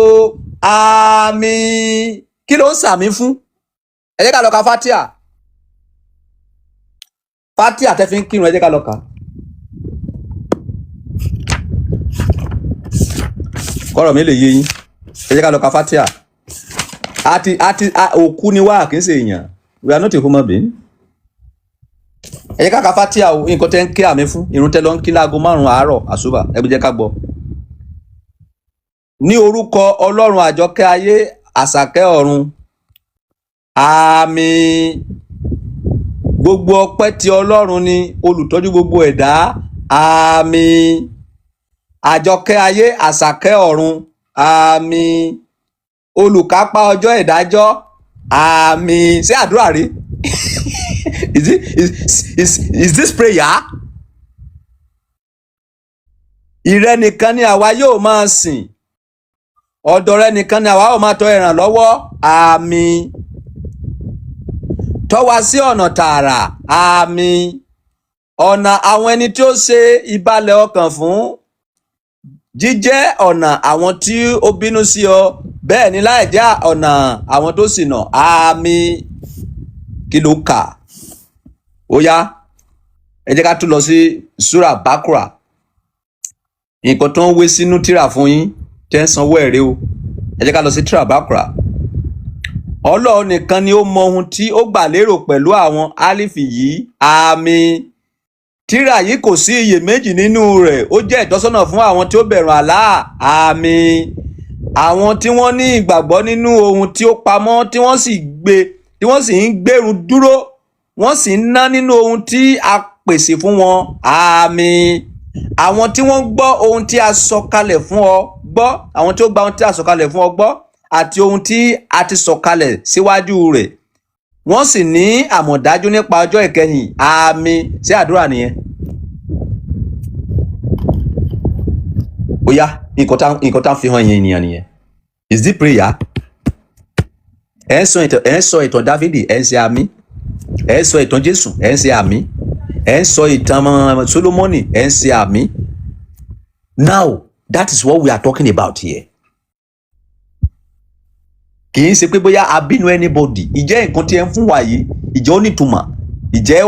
àmín kí ló ń sàmí fún ẹ jẹ́ ká lọ ka Fatia tẹ́ fi ń kírun ẹ jẹ́ ká lọ kà. Kọ́rọ̀ mi lè yé yín ẹ jẹ́ ká lọ ka Fatia àti òkú ni wá kì í ṣe èèyàn we are not a human being. Ẹ jẹ́ ká ka Fatia o nǹkan tẹ́ ń kí àmì fún irun tẹ́ lọ ń kí láago 5 àárọ̀ àṣùbà ẹ jẹ́ ká gbọ́. Ní orúkọ Ọlọ́run àjọkẹ́ ayé àṣàkẹ́ ọ̀run àmín. Gbogbo ọpẹ́ ti Ọlọ́run ni olùtọ́jú gbogbo ẹ̀dá àmín. Àjọkẹ́ ayé àṣàkẹ́ ọ̀run àmín. Olùkápá ọjọ́ ìdájọ́ àmín. Ṣé àdúrà rí? Is this prayer? Ìrẹ nìkan ni àwa yóò máa sìn. Ọ̀dọ̀ rẹ nìkan ni àwa yóò máa tọ́ ìrànlọ́wọ́ àmín. Tọ́ wa sí ọ̀nà tààrà àmín. ọ̀nà àwọn ẹni tí ó ṣe ìbalẹ̀ ọkàn fún jíjẹ́ ọ̀nà àwọn tí ó bínú sí ọ bẹ́ẹ̀ ni láì jẹ́ ọ̀nà àwọn tó ṣìnà. Àmín. Kí ló kà? Ó yá ẹ jẹ́ ká tún lọ sí súrà Bákúrà. Nǹkan tó ń wé sínú tírà fún yín tẹ́ ń sanwó ẹ̀rẹ́ o. Ẹ jẹ́ ká lọ sí tírà Bákúrà. Ọlọ́run nìkan ni ó mọ ohun tí ó gbà lérò pẹ̀lú àwọn álífì yìí. Àmín. Tírà yìí kò sí iyèméjì nínú rẹ̀, ó jẹ́ ìtọ́sọ́nà fún àwọn tí ó bẹ̀rù Allah. Àmín. Àwọn tí wọ́n ní ìgbàgbọ́ nínú ohun tí ó pamọ́ tí wọ́n sì ń gbèrú dúró, wọ́n sì ń ná nínú ohun tí a pèsè fún wọn. Àmín. Àwọn tí wọ́n gbọ́ ohun tí a sọ̀kalẹ̀ fún ọ gbọ́, àwọn tí ó gba ohun tí a sọ̀kalẹ̀ fún ọ gbọ́ àti ohun tí a ti sọ̀kalẹ̀ síwájú rẹ̀, wọ́n sì ní àmọ̀dájú nípa ọjọ́ ìkẹyìn. Àmín. Ṣé àdúrà nìyẹn? Ó yá, nǹkan tá ń fi hàn yẹn ènìyàn nìyẹn. Is this prayer? Ẹ ń sọ ìtàn Dáfídì, ẹ ń ṣe àmín. Ẹ ń sọ ìtàn Jésù, ẹ ń ṣe àmín. Ẹ ń sọ ìtàn Sólómọ́nì, ẹ ń ṣe àmín. Now, that is what we are talking about here. Kì í ṣe pé bóyá abínú anybody. Ìjẹ́ nǹkan tí ẹ ń fún wa yìí, ìjẹ́ ó nítumọ̀, ìjẹ́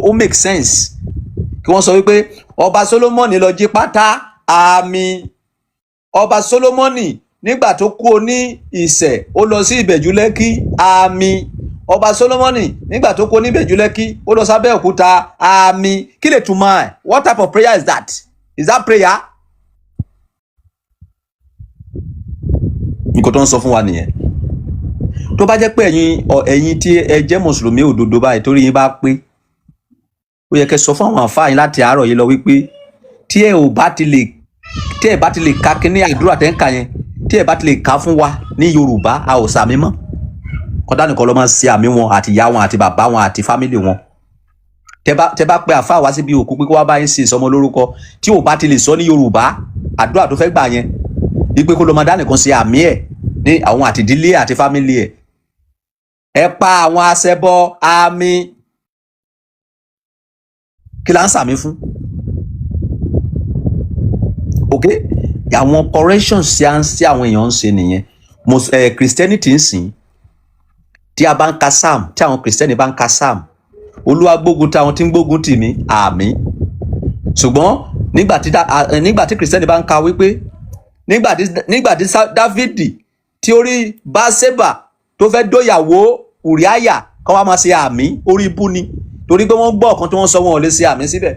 ó make sense. Kí wọ́n sọ wípé ọba Sólómọ́nì lọ jí pátá. Àmín. Ọba Sólómọ́nì nígbà tó kú ní Ìṣẹ̀ ó lọ sí Ìbẹ̀jú Lẹ́kí. Àmín. Ọba Sólómọ́nì nígbà tó kú ní Ìbẹ̀jú Lẹ́kí ó lọ sábẹ́ òkúta. Àmín. Kí lè túmọ̀ ẹ̀? What type of prayer is that? Is that prayer? Nǹkan tó ń sọ fún wa nìyẹn. Tó bá jẹ́ pé ẹ̀yin tí ẹ jẹ́ mùsùlùmí òdodo báyìí torí yín bá pé, ó yẹ kẹ́ sọ fún àwọn àfáà yín láti àárọ̀ yìí lọ wípé tí ẹ bá ti lè ka kíní àdúrà tẹ́ ń kà yẹn, tí ẹ bá ti lè ka fún wa ní Yorùbá, a ò sàmí mọ́. Kọ́dá nìkan ló máa ń ṣe àmì wọn àti ìyá wọn àti bàbá wọn àti fámìlì wọn. Tẹ́ bá pe àfáà wá síbi òkú pé kó wá bá yín ṣe ìsọmọ lórúkọ, tí ò bá ti lè sọ ní Yorùbá àdúrà tó fẹ́ gbà yẹn, wípé kó ló máa dá nìkan ṣe àmì ẹ̀ ní àwọn àti ìdílé àti fámìlì ẹ̀. Ẹ pa àwọn aṣẹbọ. Àmín. Kí la ń sàmì fún? Okay, àwọn corrections sí àwọn èèyàn ń ṣe nìyẹn. Christianity ń sìn, tí a bá ń ka psalm, tí àwọn Christian bá ń ka psalm, Olúwa gbógun ti àwọn tí ń gbógun tì mí. Àmín. Ṣùgbọ́n nígbà tí Christian bá ń ka wípé nígbà tí Dáfídì tí ó rí Báṣẹ́bà tó fẹ́ dóyàwó Ùríáyà, kọ́ wá máa ṣe àmín, orí ibú ni, torí pé wọ́n gbọ́ ọ̀kan tí wọ́n sọ wọn ò lè ṣe àmín síbẹ̀.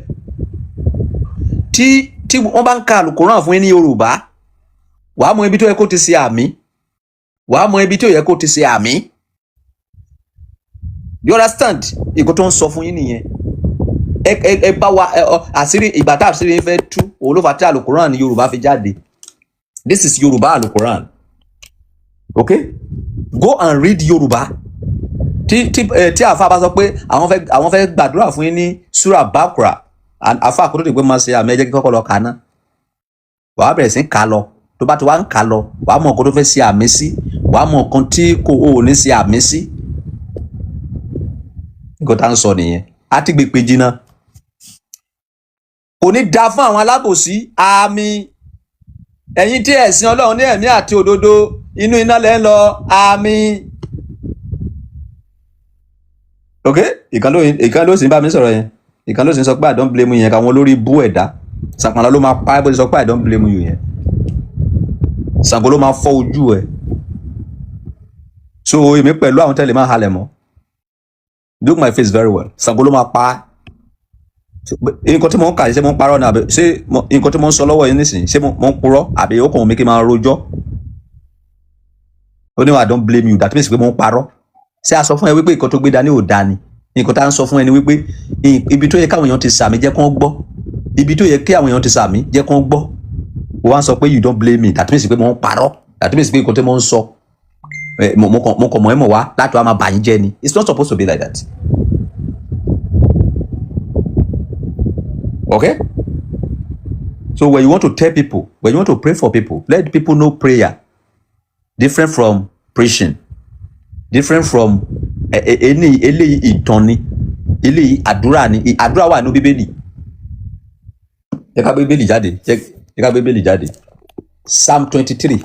Tí wọ́n bá ń ka Àlùkùránì fún yín ní Yorùbá, wàá mọ ibi tó yẹ kó ti ṣe àmín, wàá mọ ibi tó yẹ kó ti ṣe àmín. You understand? Ìkó tó ń sọ fún yín nìyẹn. Ẹ bá wa àṣírí ìgbà tá àṣírí yín fẹ́ tú, òun ló fà tí Àlùkùránì ní Yorùbá fi jáde. This is Yorùbá Àlùkùránì. Okay? Go and read Yorùbá. Tí àfa bá sọ pé àwọn fẹ́ gbàdúrà fún yín ní súrà Bákúrà, àfa àkótó tó dé pé máa ṣe àmì, ẹ jẹ́ kí kọ́kọ́ lọ kà ná. Wàá bẹ̀rẹ̀ sí kà lọ. Tó bá ti wá ń kà lọ, wàá mọ nǹkan tó fẹ́ ṣe àmì sí, wàá mọ nǹkan tí kò ò ní ṣe àmì sí. Nǹkan tá ń sọ nìyẹn. A ti gbé pé jìnnà. Kò ní da fún àwọn alábòsí. Àmín. Ẹ̀yin tí ẹ̀sìn Ọlọ́run ní ẹ̀mí àti òdodo, inú iná lẹ́ ń lọ. Àmín. Okay? Ìkan ló sì ń bá mi sọ̀rọ̀ yẹn. Ìkan ló sì ń sọ pé I don't blame you yẹn, káwọn olórí bú ẹ̀dá. Sàpàlà ló máa pa ẹ́ bó ti sọ pé I don't blame you yẹn. Ṣàngó ló máa fọ́ ojú ẹ̀. So èmi pẹ̀lú àwọn tẹ́lẹ̀ máa halẹ̀ mọ́. Look my face very well. Ṣàngó ló máa pa á. Nǹkan tí mo ń kà ṣé mo ń parọ́ ni àbí ṣé nǹkan tí mo ń sọ lọ́wọ́ yìí nísìnyí ṣé mo ń purọ́ àbí ó kàn mí kí n máa rojọ́. Ó ní I don't blame you, that means pé mo ń parọ́. Ṣé a sọ fún ẹ wípé nǹkan tó gbé dání ò dání? Nǹkan tá à ń sọ fún ẹ ni wípé ibi tó yẹ káwọn èèyàn ti sàmì jẹ́ kán gbọ́. Ibi tó yẹ kí àwọn èèyàn ti sàmì jẹ́ kán gbọ́. Ó wá ń sọ pé you don't blame me, that means pé mo ń parọ́. That means pé nǹkan tí mo ń sọ mo kàn mọ̀ ẹ́ mọ̀ wá láti wá máa bà yín jẹ́ ni. It's not supposed to be like that. Okay? So when you want to tell people, when you want to pray for people, let people know prayer different from preaching, different from eléyìí ìtàn ni. eléyìí àdúrà ni àdúrà wà ní bíbélì jẹ́ ká bíbélì jáde jẹ́ ká bíbélì jáde Psalm 23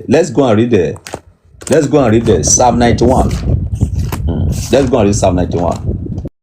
let's go and read Psalm 91 let's go and read Psalm 91